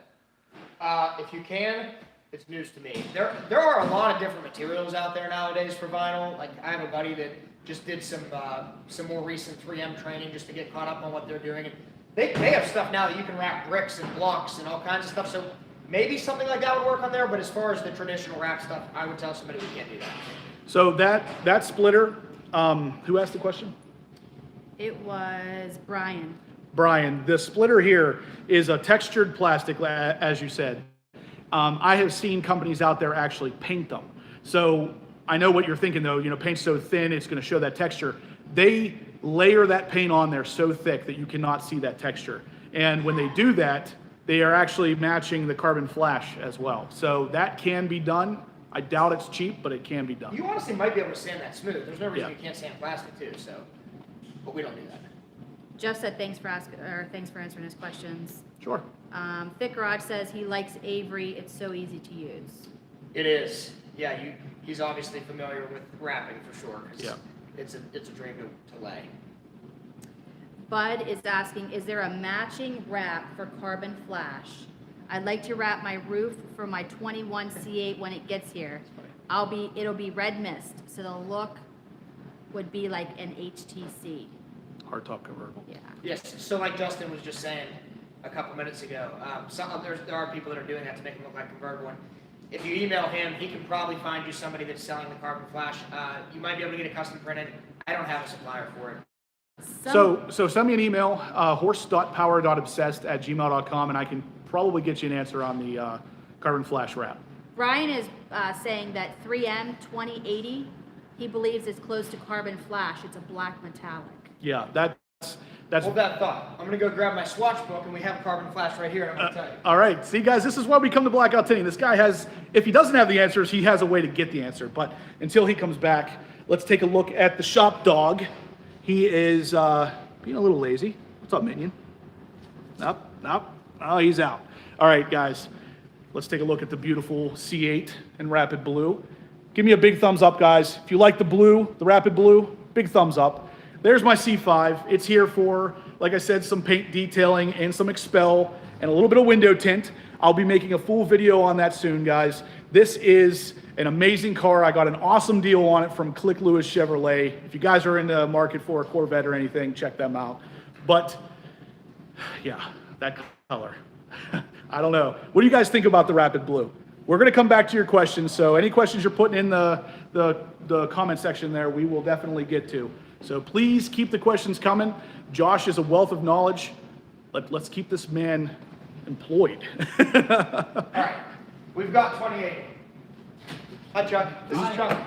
If you can, it's news to me. There are a lot of different materials out there nowadays for vinyl. Like I have a buddy that just did some more recent 3M training just to get caught up on what they're doing. And they have stuff now that you can wrap bricks and blocks and all kinds of stuff. So maybe something like that would work on there. But as far as the traditional wrap stuff, I would tell somebody we can't do that. So that splitter, who asked the question? It was Brian. Brian, the splitter here is a textured plastic, as you said. I have seen companies out there actually paint them. So I know what you're thinking though, paint's so thin, it's gonna show that texture. They layer that paint on there so thick that you cannot see that texture. And when they do that, they are actually matching the carbon flash as well. So that can be done. I doubt it's cheap, but it can be done. You honestly might be able to sand that smooth. There's no reason you can't sand plastic too, but we don't do that. Jeff said thanks for answering his questions. Sure. Thick Garage says he likes Avery. It's so easy to use. It is. Yeah, he's obviously familiar with wrapping for sure. Yeah. It's a dream to lay. Bud is asking, is there a matching wrap for carbon flash? I'd like to wrap my roof for my 21 C8 when it gets here. It'll be red mist, so the look would be like an HTC. Hardtop convertible. Yeah. Yes. So like Justin was just saying a couple minutes ago, there are people that are doing that to make them look like a convertible one. If you email him, he can probably find you somebody that's selling the carbon flash. You might be able to get it custom printed. I don't have a supplier for it. So send me an email, horse.power.obsessed@gmail.com, and I can probably get you an answer on the carbon flash wrap. Brian is saying that 3M 2080, he believes is close to carbon flash. It's a black metallic. Yeah, that's Hold that thought. I'm going to go grab my swatch book, and we have carbon flash right here, and I'm going to tell you. all right. See, guys, this is why we come to Blackout Tinting. This guy has, if he doesn't have the answers, he has a way to get the answer. But until he comes back, let's take a look at the shop dog. He is being a little lazy. What's up, minion? Nope. Oh, he's out. All right, guys, let's take a look at the beautiful C8 in Rapid Blue. Give me a big thumbs up, guys. If you like the blue, the Rapid Blue, big thumbs up. There's my C5. It's here for, like I said, some paint detailing and some Expel and a little bit of window tint. I'll be making a full video on that soon, guys. This is an amazing car. I got an awesome deal on it from Click Lewis Chevrolet. If you guys are in the market for a Corvette or anything, check them out. But yeah, that color. I don't know. What do you guys think about the Rapid Blue? We're going to come back to your questions. So any questions you're putting in the comment section there, we will definitely get to. So please keep the questions coming. Josh is a wealth of knowledge. Let's keep this man employed. All right, we've got 2080. Hi, Chuck. This is Chuck.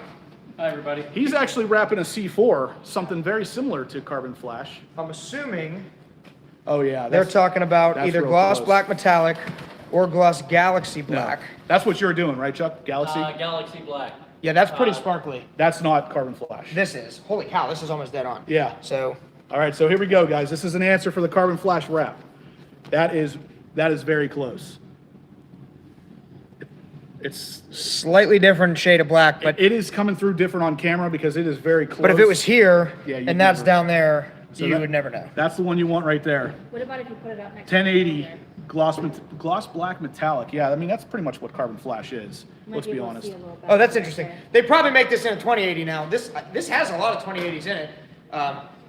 Hi, everybody. He's actually wrapping a C4, something very similar to Carbon Flash. I'm assuming Oh yeah, they're talking about that's either real gloss close. black metallic or gloss galaxy No. black. That's what you're doing, right, Chuck? Galaxy? Galaxy Black. Yeah, that's pretty sparkly. That's not Carbon Flash. This is. Holy cow, this is almost dead on. Yeah. So, All right, so here we go, guys. This is an answer for the Carbon Flash wrap. That is very close. It's slightly different shade of black, but it is coming through different on camera because it is very close. but if it was here Yeah, you'd and that's never- down there, So you that- would never know. That's the one you want right there. What about if you put it up next 1080 to gloss black metallic. Yeah, I mean that's pretty much what Carbon Flash is. Let's be honest. Oh, that's interesting. They probably make this in a 2080 now. This has a lot of 2080s in it.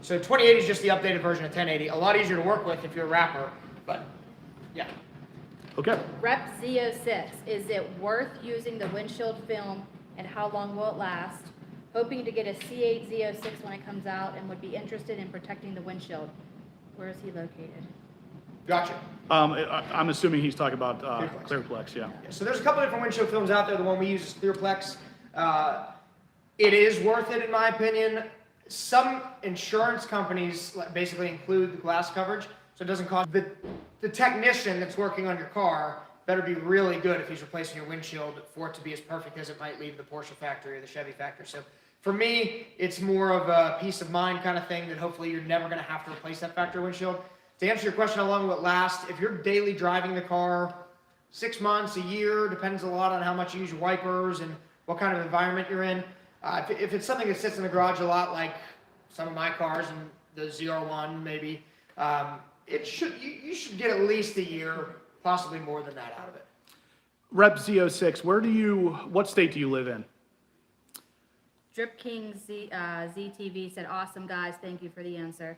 So 2080 is just the updated version of 1080. A lot easier to work with if you're a rapper, but yeah. Okay. Rep Z06, is it worth using the windshield film and how long will it last? Hoping to get a C8 Z06 when it comes out and would be interested in protecting the windshield. Where is he located? Gotcha. I'm assuming he's talking about Clearplex. Clearplex, yeah. So there's a couple different windshield films out there. The one we use is Clearplex. It is worth it in my opinion. Some insurance companies basically include the glass coverage, so it doesn't cost. The technician that's working on your car better be really good if he's replacing your windshield for it to be as perfect as it might leave the Porsche factory or the Chevy factory. So for me, it's more of a peace of mind kind of thing that hopefully you're never going to have to replace that factory windshield. To answer your question, how long will it last? If you're daily driving the car, 6 months, a year, depends a lot on how much you use your wipers and what kind of environment you're in. If it's something that sits in the garage a lot, like some of my cars and the ZR1 maybe, you should get at least a year, possibly more than that out of it. Rep Z06, what state do you live in? Drip King ZTV said, awesome guys, thank you for the answer.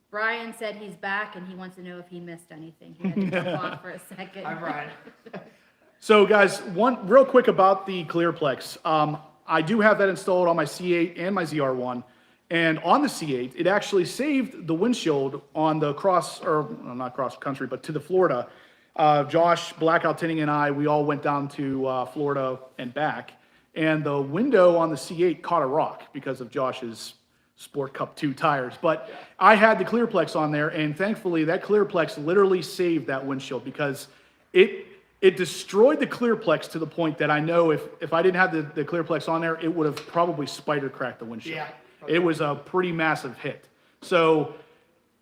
Brian said he's back and he wants to know if he missed anything. He had to jump off for a second. Hi, Brian. So guys, one real quick about the Clearplex. I do have that installed on my C8 and my ZR1. And on the C8, it actually saved the windshield on the not cross country, but to the Florida. Josh, Blackout Tinting, and I, we all went down to Florida and back. And the window on the C8 caught a rock because of Josh's Sport Cup 2 tires. But I had the Clearplex on there, and thankfully that Clearplex literally saved that windshield because it destroyed the Clearplex to the point that I know if I didn't have the Clearplex on there, it would have probably spider cracked the windshield. Yeah. It was a pretty massive hit. So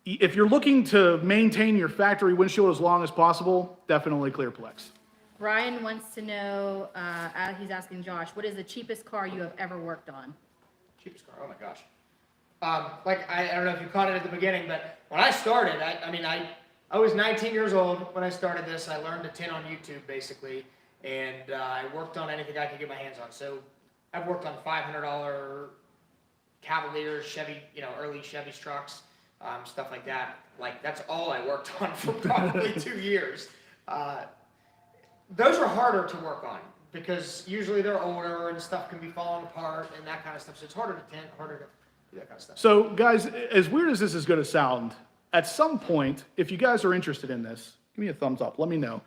if you're looking to maintain your factory windshield as long as possible, definitely Clearplex. Brian wants to know, he's asking Josh, what is the cheapest car you have ever worked on? Cheapest car, oh my gosh. I don't know if you caught it at the beginning, but when I started, I was 19 years old when I started this. I learned to tint on YouTube basically, and I worked on anything I could get my hands on. So I've worked on $500 Cavaliers, Chevy, early Chevy trucks, stuff like that. Like that's all I worked on for probably 2 years. Those are harder to work on because usually they're older and stuff can be falling apart and that kind of stuff. So it's harder to tint, harder to do that kind of stuff. So guys, as weird as this is going to sound, at some point, if you guys are interested in this, give me a thumbs up. Let me know.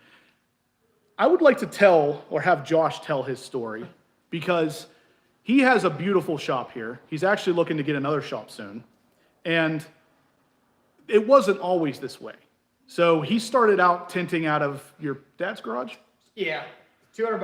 I would like to tell or have Josh tell his story because he has a beautiful shop here. He's actually looking to get another shop soon. And it wasn't always this way. So he started out tinting out of your dad's garage? Yeah, $200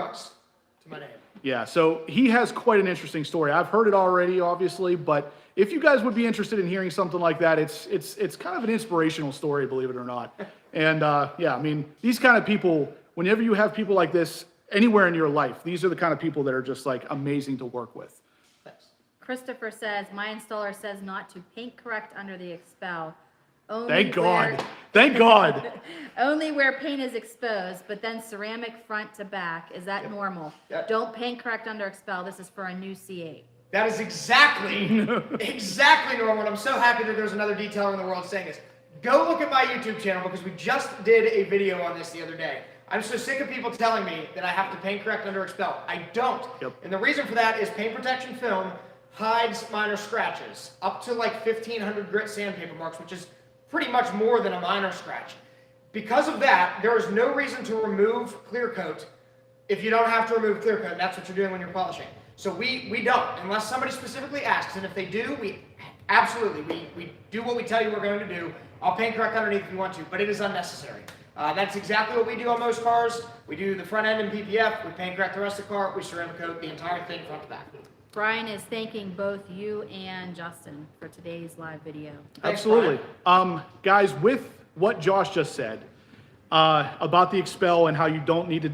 to my name. Yeah, so he has quite an interesting story. I've heard it already, obviously, but if you guys would be interested in hearing something like that, it's kind of an inspirational story, believe it or not. And yeah, I mean, these kind of people, whenever you have people like this anywhere in your life, these are the kind of people that are just like amazing to work with. Thanks. Christopher says, my installer says not to paint correct under the Expel. Only Thank where- God. Thank God. Only where paint is exposed, but then ceramic front to back. Is that normal? Yep. Don't paint correct under Expel. This is for a new C8. That is exactly normal. And I'm so happy that there's another detailer in the world saying this. Go look at my YouTube channel because we just did a video on this the other day. I'm so sick of people telling me that I have to paint correct under Expel. I don't. Yep. And the reason for that is paint protection film hides minor scratches up to like 1,500 grit sandpaper marks, which is pretty much more than a minor scratch. Because of that, there is no reason to remove clear coat if you don't have to remove clear coat, and that's what you're doing when you're polishing. So we don't, unless somebody specifically asks, and if they do, we do what we tell you we're going to do. I'll paint correct underneath if you want to, but it is unnecessary. That's exactly what we do on most cars. We do the front end in PPF, we paint correct the rest of the car, we ceramic coat the entire thing front to back. Brian is thanking both you and Justin for today's live video. Thanks, Absolutely. Guys, with what Josh just said about the Expel and how you don't need to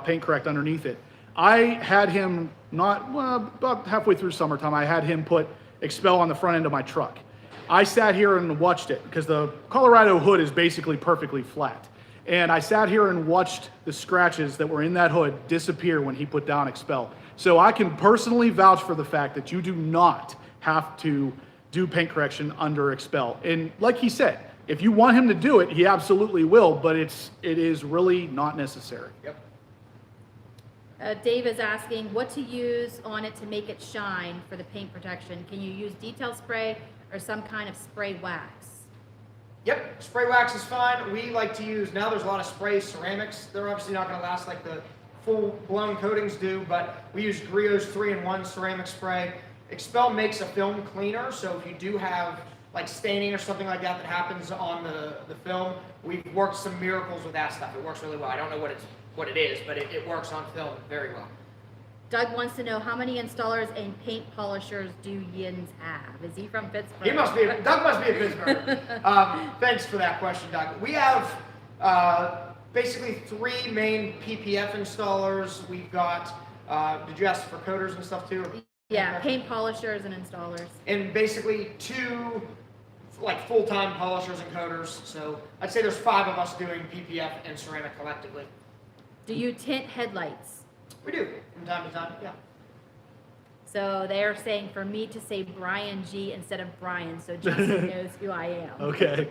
paint correct underneath it, I had him about halfway through summertime, I had him put Expel on the front end of my truck. I sat here and watched it because the Colorado hood is basically perfectly flat. And I sat here and watched the scratches that were in that hood disappear when he put down Expel. So I can personally vouch for the fact that you do not have to do paint correction under Expel. And like he said, if you want him to do it, he absolutely will, but it is really not necessary. Yep. Dave is asking what to use on it to make it shine for the paint protection. Can you use detail spray or some kind of spray wax? Yep, spray wax is fine. We like to use, now there's a lot of spray ceramics. They're obviously not going to last like the full-blown coatings do, but we use Griot's 3-in-1 ceramic spray. Expel makes a film cleaner, so if you do have like staining or something like that that happens on the film, we've worked some miracles with that stuff. It works really well. I don't know what it is, but it works on film very well. Doug wants to know how many installers and paint polishers do Yins have? Is he from Pittsburgh? Doug must be a Pittsburgher. Thanks for that question, Doug. We have basically 3 main PPF installers. We've got, did you ask for coaters and stuff too? Yeah, paint polishers and installers. And basically 2 like full-time polishers and coaters. So I'd say there's 5 of us doing PPF and ceramic collectively. Do you tint headlights? We do, from time to time, yeah. So they are saying for me to say Brian G instead of Brian, so Justin knows who I am. Okay.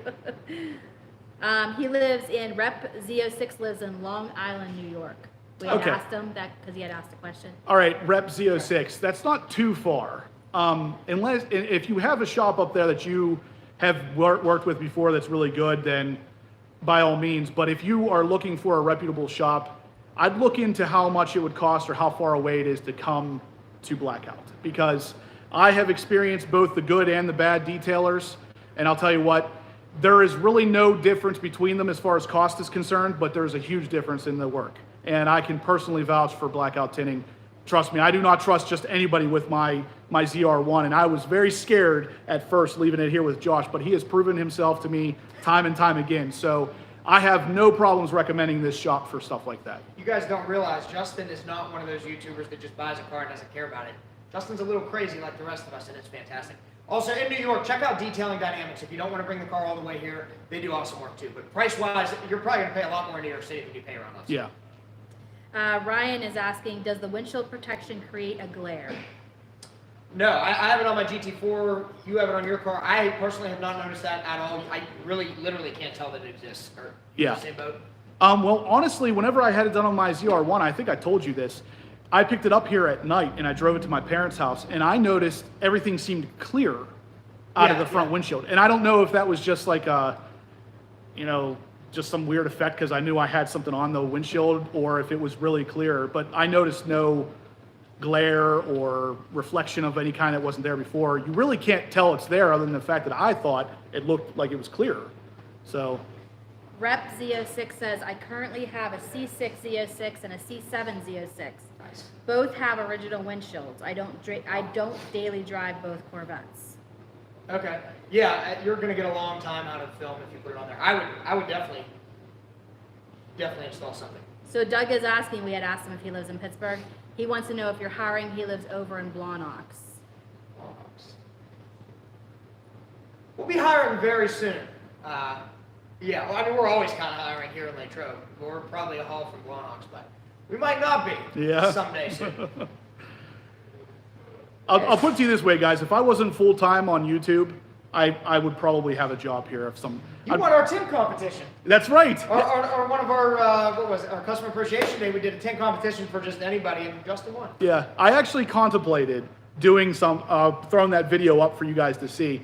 He lives in Rep Z06 lives in Long Island, New York. We had asked him that because he had asked a question. All right, Rep Z06. That's not too far. If you have a shop up there that you have worked with before that's really good, then by all means. But if you are looking for a reputable shop, I'd look into how much it would cost or how far away it is to come to Blackout, because I have experienced both the good and the bad detailers, and I'll tell you what, there is really no difference between them as far as cost is concerned, but there's a huge difference in the work. And I can personally vouch for Blackout Tinting. Trust me, I do not trust just anybody with my ZR1, and I was very scared at first leaving it here with Josh, but he has proven himself to me time and time again. So I have no problems recommending this shop for stuff like that. You guys don't realize Justin is not one of those YouTubers that just buys a car and doesn't care about it. Justin's a little crazy like the rest of us, and it's fantastic. Also, in New York, check out Detailing Dynamics. If you don't want to bring the car all the way here, they do awesome work too. But price-wise, you're probably going to pay a lot more in New York City than you pay around us. Yeah. Ryan is asking, does the windshield protection create a glare? No, I have it on my GT4. You have it on your car. I personally have not noticed that at all. I really, literally can't tell that it exists. Or Yeah. the same boat. Well, honestly, whenever I had it done on my ZR1, I think I told you this, I picked it up here at night and I drove it to my parents' house, and I noticed everything seemed clear out of the front windshield. And I don't know if that was just like a, just some weird effect because I knew I had something on the windshield, or if it was really clear, but I noticed no glare or reflection of any kind that wasn't there before. You really can't tell it's there other than the fact that I thought it looked like it was clear. So Rep Z06 says, I currently have a C6 Z06 and a C7 Z06. Nice. Both have original windshields. I don't daily drive both Corvettes. Okay. Yeah, you're going to get a long time out of film if you put it on there. I would definitely install something. So Doug is asking, we had asked him if he lives in Pittsburgh. He wants to know if you're hiring, he lives over in Blawnox. We'll be hiring very soon. Yeah, well, I mean, we're always kind of hiring here in Latrobe. We're probably a haul from Blawnox, but we might not be someday soon. I'll put it to you this way, guys. If I wasn't full-time on YouTube, I would probably have a job here. You won our tint competition. That's right. Or one of our, our Customer Appreciation Day, we did a tint competition for just anybody, and Justin won. Yeah, I actually contemplated doing throwing that video up for you guys to see.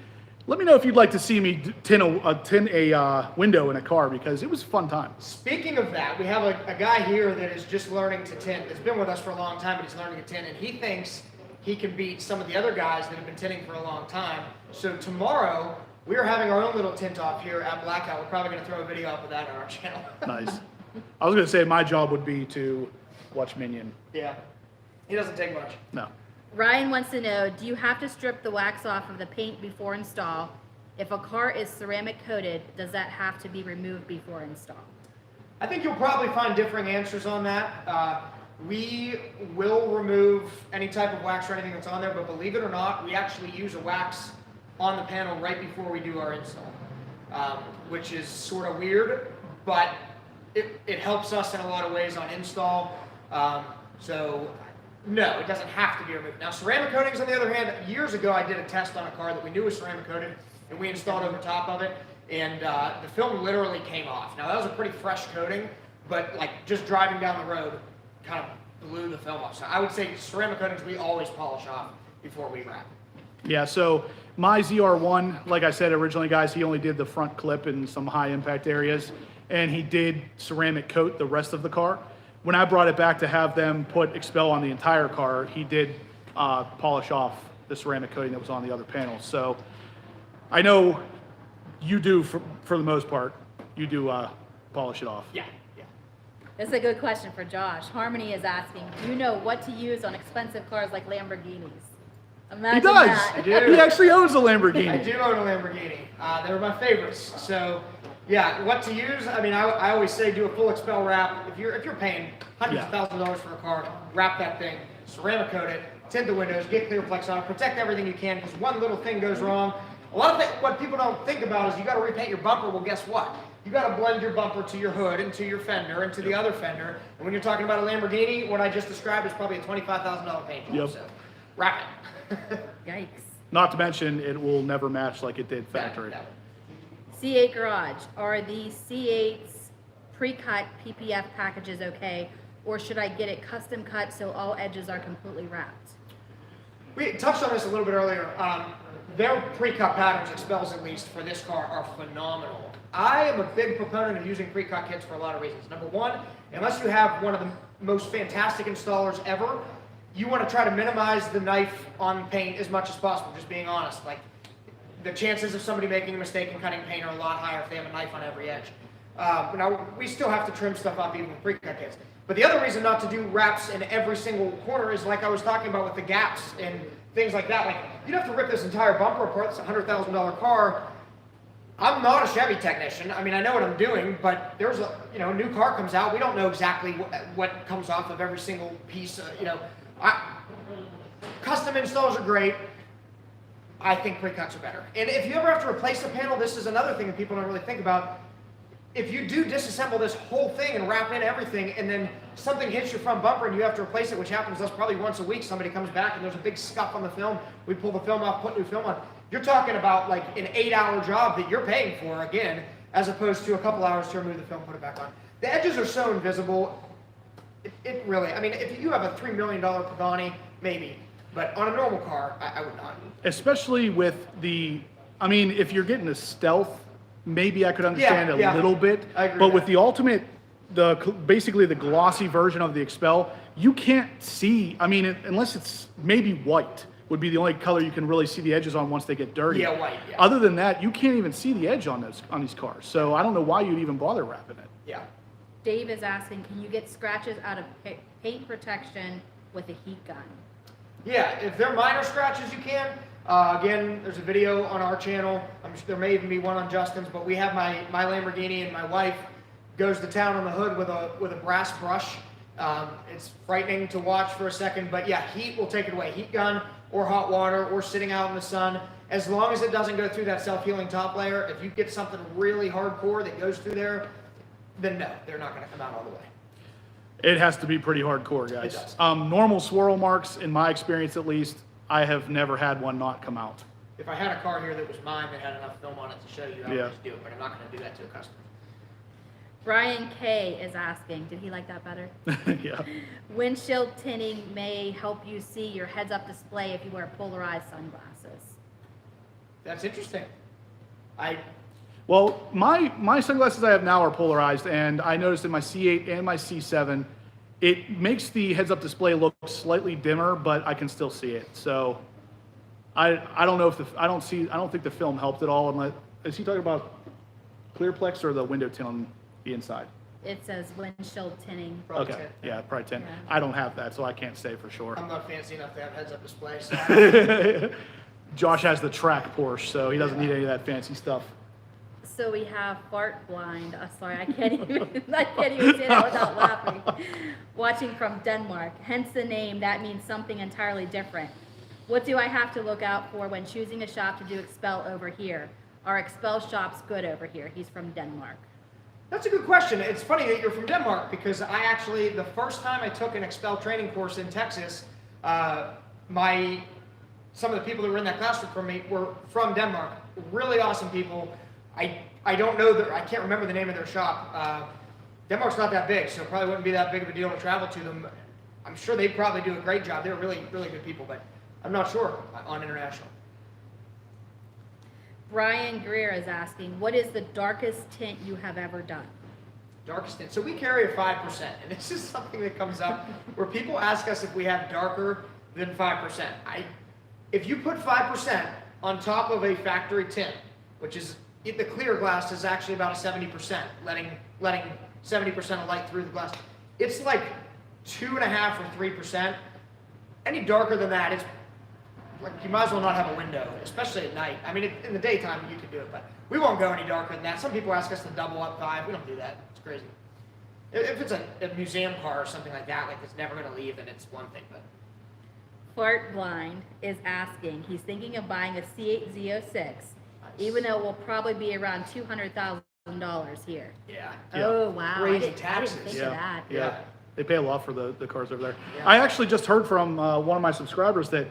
Let me know if you'd like to see me tint a window in a car, because it was a fun time. Speaking of that, we have a guy here that is just learning to tint. That's been with us for a long time, but he's learning to tint, and he thinks he can beat some of the other guys that have been tinting for a long time. So tomorrow, we are having our own little tint off here at Blackout. We're probably going to throw a video up of that on our channel. Nice. I was going to say my job would be to watch Minion. Yeah. He doesn't take much. No. Ryan wants to know, do you have to strip the wax off of the paint before install? If a car is ceramic coated, does that have to be removed before install? I think you'll probably find differing answers on that. We will remove any type of wax or anything that's on there, but believe it or not, we actually use a wax on the panel right before we do our install, which is sort of weird, but it helps us in a lot of ways on install. So no, it doesn't have to be removed. Now, ceramic coatings, on the other hand, years ago I did a test on a car that we knew was ceramic coated, and we installed over top of it, and the film literally came off. Now, that was a pretty fresh coating, but like just driving down the road kind of blew the film off. So I would say ceramic coatings we always polish off before we wrap. Yeah, so my ZR1, like I said originally, guys, he only did the front clip in some high impact areas, and he did ceramic coat the rest of the car. When I brought it back to have them put Expel on the entire car, he did polish off the ceramic coating that was on the other panels. So I know you do, for the most part, you do polish it off. Yeah. This is a good question for Josh. Harmony is asking, do you know what to use on expensive cars like Lamborghinis? Imagine He does. that. I do. He actually owns a I Lamborghini. do own a Lamborghini. They're my favorites. So, yeah, what to use? I mean, I always say do a full Expel wrap. If you're paying hundreds of thousands of dollars for a car, wrap that thing, ceramic coat it, tint the windows, get clear flex on it, protect everything you can, because one little thing goes wrong. A lot of what people don't think about is you got to repaint your bumper. Well, guess what? You got to blend your bumper to your hood and to your fender and to the other fender. And when you're talking about a Lamborghini, what I just described is probably a $25,000 paint job. Yep. So, wrap it. Yikes. Not to mention, it will never match like it did factory. No. C8 Garage, are the C8's pre-cut PPF packages okay, or should I get it custom cut so all edges are completely wrapped? We touched on this a little bit earlier. Their pre-cut patterns, Expels at least, for this car are phenomenal. I am a big proponent of using pre-cut kits for a lot of reasons. Number one, unless you have one of the most fantastic installers ever, you want to try to minimize the knife on paint as much as possible, just being honest. Like, the chances of somebody making a mistake and cutting paint are a lot higher if they have a knife on every edge. Now, we still have to trim stuff up even with pre-cut kits. But the other reason not to do wraps in every single corner is like I was talking about with the gaps and things like that. Like, you'd have to rip this entire bumper apart. It's a $100,000 car. I'm not a Chevy technician. I mean, I know what I'm doing, but there's a new car comes out. We don't know exactly what comes off of every single piece. Custom installs are great. I think pre-cuts are better. And if you ever have to replace a panel, this is another thing that people don't really think about. If you do disassemble this whole thing and wrap in everything, and then something hits your front bumper and you have to replace it, which happens to us probably once a week, somebody comes back and there's a big scuff on the film, we pull the film off, put new film on. You're talking about like an 8-hour job that you're paying for again, as opposed to a couple hours to remove the film, put it back on. The edges are so invisible. It really, I mean, if you have a $3 million Pagani, maybe. But on a normal car, I would not. Especially with if you're getting a stealth, maybe I could understand a little bit. I agree but with with the ultimate, basically the glossy version of the Expel, you can't see, unless it's maybe white would be the only color you can really see the edges on once they get dirty. Yeah, white, yeah. Other than that, you can't even see the edge on these cars. So I don't know why you'd even bother wrapping it. Yeah. Dave is asking, can you get scratches out of paint protection with a heat gun? Yeah, if they're minor scratches, you can. Again, there's a video on our channel. I'm sure there may even be one on Justin's, but we have my Lamborghini, and my wife goes to town on the hood with a brass brush. It's frightening to watch for a second, but yeah, heat will take it away. Heat gun or hot water or sitting out in the sun. As long as it doesn't go through that self-healing top layer, if you get something really hardcore that goes through there, then no, they're not going to come out all the way. It has to be pretty hardcore, guys. It does. Normal swirl marks, in my experience at least, I have never had one not come out. If I had a car here that was mine that had enough film on it to show you, I would just do it, but I'm not going to do that to a customer. Brian K is asking, did he like that better? Yeah. Windshield tinting may help you see your heads-up display if you wear polarized sunglasses. That's interesting. Well, my sunglasses I have now are polarized, and I noticed in my C8 and my C7, it makes the heads-up display look slightly dimmer, but I can still see it. So I don't know if I don't think the film helped at all. Is he talking about Clearplex or the window tint on the inside? It says windshield tinting. Probably Okay, tint. yeah, probably 10. Yeah. I don't have that, so I can't say for sure. I'm not fancy enough to have heads-up display, so Josh has the track Porsche, so he doesn't need any of that fancy stuff. So we have fart blind. Sorry, I can't even say that without laughing. Watching from Denmark. Hence the name. That means something entirely different. What do I have to look out for when choosing a shop to do Expel over here? Are Expel shops good over here? He's from Denmark. That's a good question. It's funny that you're from Denmark because I actually, the first time I took an Expel training course in Texas, some of the people that were in that classroom for me were from Denmark. Really awesome people. I don't know I can't remember the name of their shop. Denmark's not that big, so it probably wouldn't be that big of a deal to travel to them. I'm sure they'd probably do a great job. They're really, really good people, but I'm not sure on international. Brian Greer is asking, what is the darkest tint you have ever done? Darkest tint. So we carry a 5%, and this is something that comes up where people ask us if we have darker than 5%. If you put 5% on top of a factory tint, which is the clear glass is actually about a 70%, letting 70% of light through the glass. It's like 2.5 or 3%. Any darker than that, it's like you might as well not have a window, especially at night. I mean, in the daytime you could do it, but we won't go any darker than that. Some people ask us to double up 5. We don't do that. It's crazy. If it's a museum car or something like that, like it's never going to leave, then it's one thing. But Fart Blind is asking, he's thinking of buying a C8 Z06, even though it will probably be around $200,000 here. yeah. Oh, wow. Crazy I didn't taxes. think Yeah. of that. Yeah. They pay a lot for the cars over there. Yeah. I actually just heard from one of my subscribers that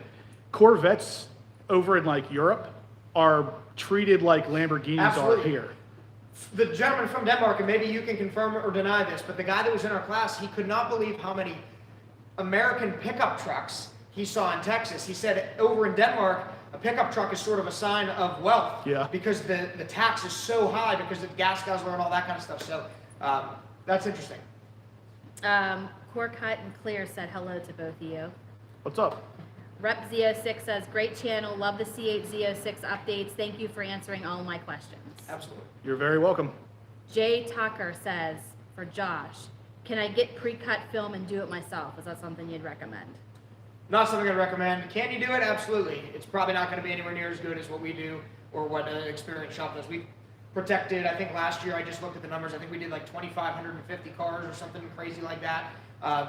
Corvettes over in like Europe are treated like Lamborghinis Absolutely. are here. The gentleman from Denmark, and maybe you can confirm or deny this, but the guy that was in our class, he could not believe how many American pickup trucks he saw in Texas. He said over in Denmark, a pickup truck is sort of a sign of wealth. Yeah. Because the tax is so high because of gas guzzler and all that kind of stuff. So that's interesting. Core Cut and Clear said hello to both of you. What's up? Rep Z06 says, great channel, love the C8 Z06 updates. Thank you for answering all my questions. Absolutely. You're very welcome. Jay Tucker says, for Josh, can I get pre-cut film and do it myself? Is that something you'd recommend? Not something I'd recommend. Can you do it? Absolutely. It's probably not going to be anywhere near as good as what we do or what an experienced shop does. We protected, I think last year, I just looked at the numbers, I think we did like 2,550 cars or something crazy like that.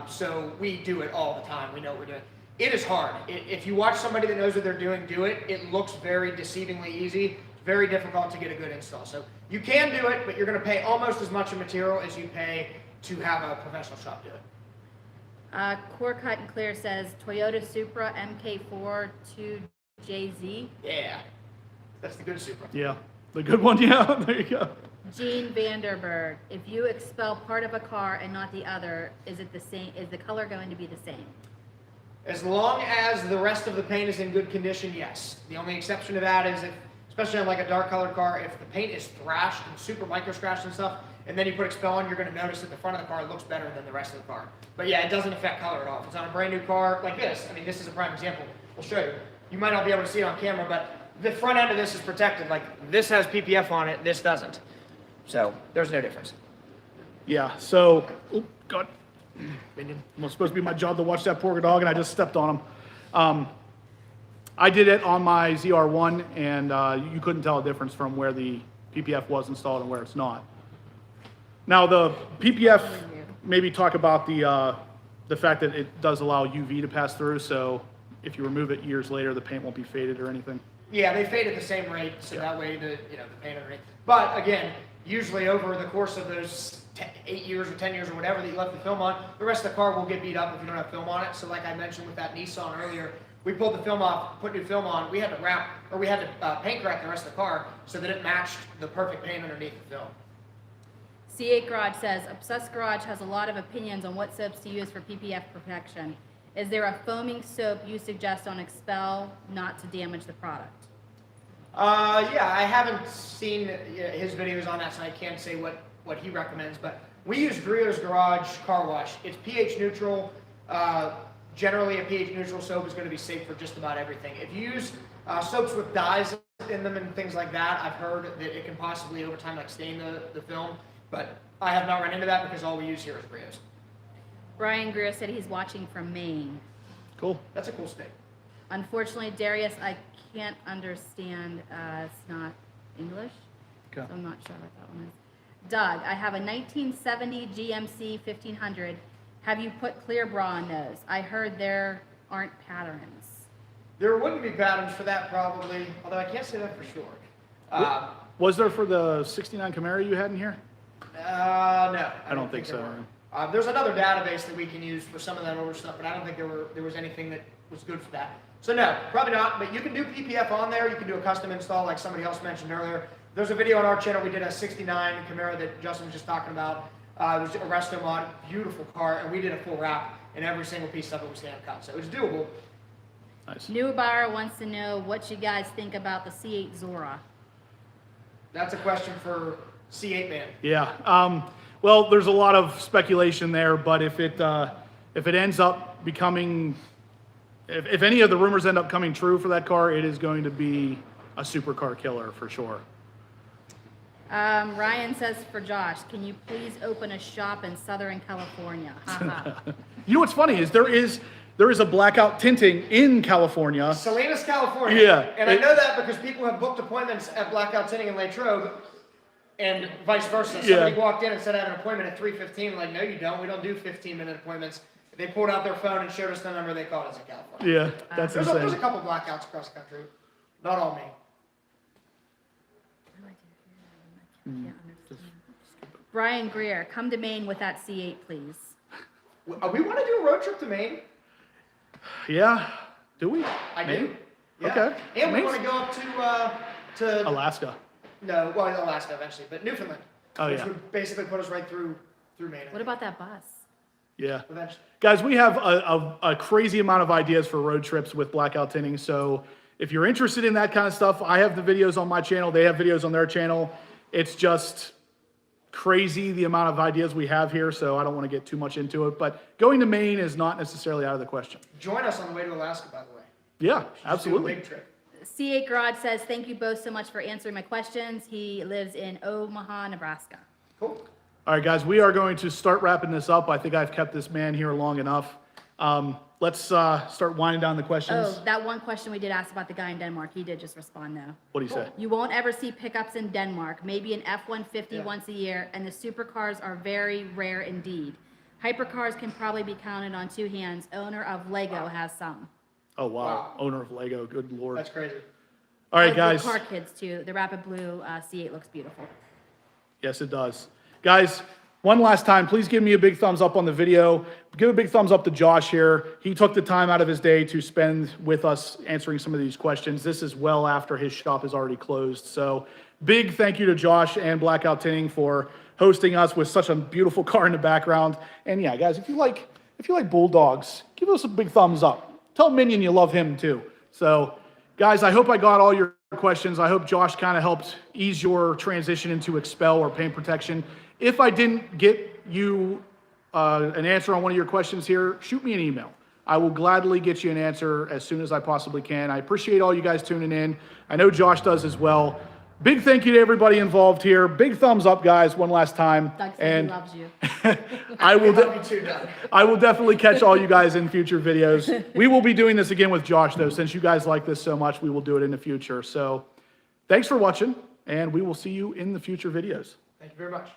So we do it all the time. We know what we're doing. It is hard. If you watch somebody that knows what they're doing do it, it looks very deceivingly easy. It's very difficult to get a good install. So you can do it, but you're going to pay almost as much in material as you pay to have a professional shop do it. Core Cut and Clear says, Toyota Supra MK4 2JZ. Yeah, that's the good Supra. Yeah. The good one, yeah. There you go. Gene Vanderberg, if you expel part of a car and not the other, is it the same? Is the color going to be the same? As long as the rest of the paint is in good condition, yes. The only exception to that is if, especially on like a dark colored car, if the paint is thrashed and super micro scratched and stuff, and then you put Expel on, you're going to notice that the front of the car looks better than the rest of the car. But yeah, it doesn't affect color at all. If it's on a brand new car like this, I mean, this is a prime example. We'll show you. You might not be able to see it on camera, but the front end of this is protected. Like this has PPF on it, this doesn't. So there's no difference. Yeah, so, oh, God. It was supposed to be my job to watch that poor dog, and I just stepped on him. I did it on my ZR1, and you couldn't tell a difference from where the PPF was installed and where it's not. Now, the PPF, maybe talk about the fact that it does allow UV to pass through, so if you remove it years later, the paint won't be faded or anything. Yeah, they fade at the same rate, so that way the paint underneath. But again, usually over the course of those 8 years or 10 years or whatever that you left the film on, the rest of the car will get beat up if you don't have film on it. So like I mentioned with that Nissan earlier, we pulled the film off, put new film on, we had to paint correct the rest of the car so that it matched the perfect paint underneath the film. C8 Garage says, Obsessed Garage has a lot of opinions on what soaps to use for PPF protection. Is there a foaming soap you suggest on Expel not to damage the product? Yeah, I haven't seen his videos on that, so I can't say what he recommends. But we use Greer's Garage Car Wash. It's pH neutral. Generally, a pH neutral soap is going to be safe for just about everything. If you use soaps with dyes in them and things like that, I've heard that it can possibly over time like stain the film. But I have not run into that because all we use here is Greer's. Brian Greer said he's watching from Maine. Cool. That's a cool state. Unfortunately, Darius, I can't understand. It's not English, Okay. so I'm not sure what that one is. Doug, I have a 1970 GMC 1500. Have you put clear bra on those? I heard there aren't patterns. There wouldn't be patterns for that probably, although I can't say that for sure. Was there for the 69 Camaro you had in here? No. I don't think so. there were. There's another database that we can use for some of that older stuff, but I don't think there was anything that was good for that. So no, probably not, but you can do PPF on there. You can do a custom install like somebody else mentioned earlier. There's a video on our channel. We did a 69 Camaro that Justin was just talking about. It was a resto mod, beautiful car, and we did a full wrap, and every single piece of it was hand cut. So it was doable. Nice. New buyer wants to know what you guys think about the C8 Zora. That's a question for C8 man. Yeah. Well, there's a lot of speculation there, but if it ends up becoming, if any of the rumors end up coming true for that car, it is going to be a supercar killer for sure. Ryan says for Josh, can you please open a shop in Southern California? Haha. You know what's funny is there is a Blackout Tinting in California. Salinas, California. Yeah. And I know that because people have booked appointments at Blackout Tinting in Latrobe and vice versa. Somebody walked in and said I have an appointment at 3:15. Like, no, you don't. We don't do 15-minute appointments. They pulled out their phone and showed us the number. They called us in California. Yeah, that's There's insane. a couple blackouts across the country. Not all me. Brian Greer, come to Maine with that C8, please. We want to do a road trip to Maine. Yeah. Do we? I Maybe? do. Yeah. Okay. And we Amazing. want to go up to Alaska. no, well, Alaska eventually, but Newfoundland. Oh, which yeah. would basically put us right through Maine. I What think, about that bus? Yeah. eventually? Guys, we have a crazy amount of ideas for road trips with Blackout Tinting. So if you're interested in that kind of stuff, I have the videos on my channel. They have videos on their channel. It's just crazy the amount of ideas we have here. So I don't want to get too much into it. But going to Maine is not necessarily out of the question. Join us on the way to Alaska, by the way. Yeah, Just do a absolutely. big trip. C8 Garage says, thank you both so much for answering my questions. He lives in Omaha, Nebraska. Cool. All right, guys, we are going to start wrapping this up. I think I've kept this man here long enough. Let's start winding down the questions. Oh, that one question we did ask about the guy in Denmark. He did just respond though. What do you say? You won't ever see pickups in Denmark, maybe an F-150 Yeah. once a year, and the supercars are very rare indeed. Hypercars can probably be counted on two hands. Owner of Lego has some. Oh, wow. Wow. Owner of Lego. Good Lord. That's crazy. All right, The guys. car kids too. The Rapid Blue C8 looks beautiful. Yes, it does. Guys, one last time, please give me a big thumbs up on the video. Give a big thumbs up to Josh here. He took the time out of his day to spend with us answering some of these questions. This is well after his shop is already closed. So big thank you to Josh and Blackout Tinting for hosting us with such a beautiful car in the background. And yeah, guys, if you like bulldogs, give us a big thumbs up. Tell Minion you love him too. So guys, I hope I got all your questions. I hope Josh kind of helped ease your transition into Expel or paint protection. If I didn't get you an answer on one of your questions here, shoot me an email. I will gladly get you an answer as soon as I possibly can. I appreciate all you guys tuning in. I know Josh does as well. Big thank you to everybody involved here. Big thumbs up, guys, one last time. Doug said he loves you. I will. Love you too, Doug. I will definitely catch all you guys in future videos. We will be doing this again with Josh, though. Since you guys like this so much, we will do it in the future. So thanks for watching, and we will see you in the future videos. Thank you very much.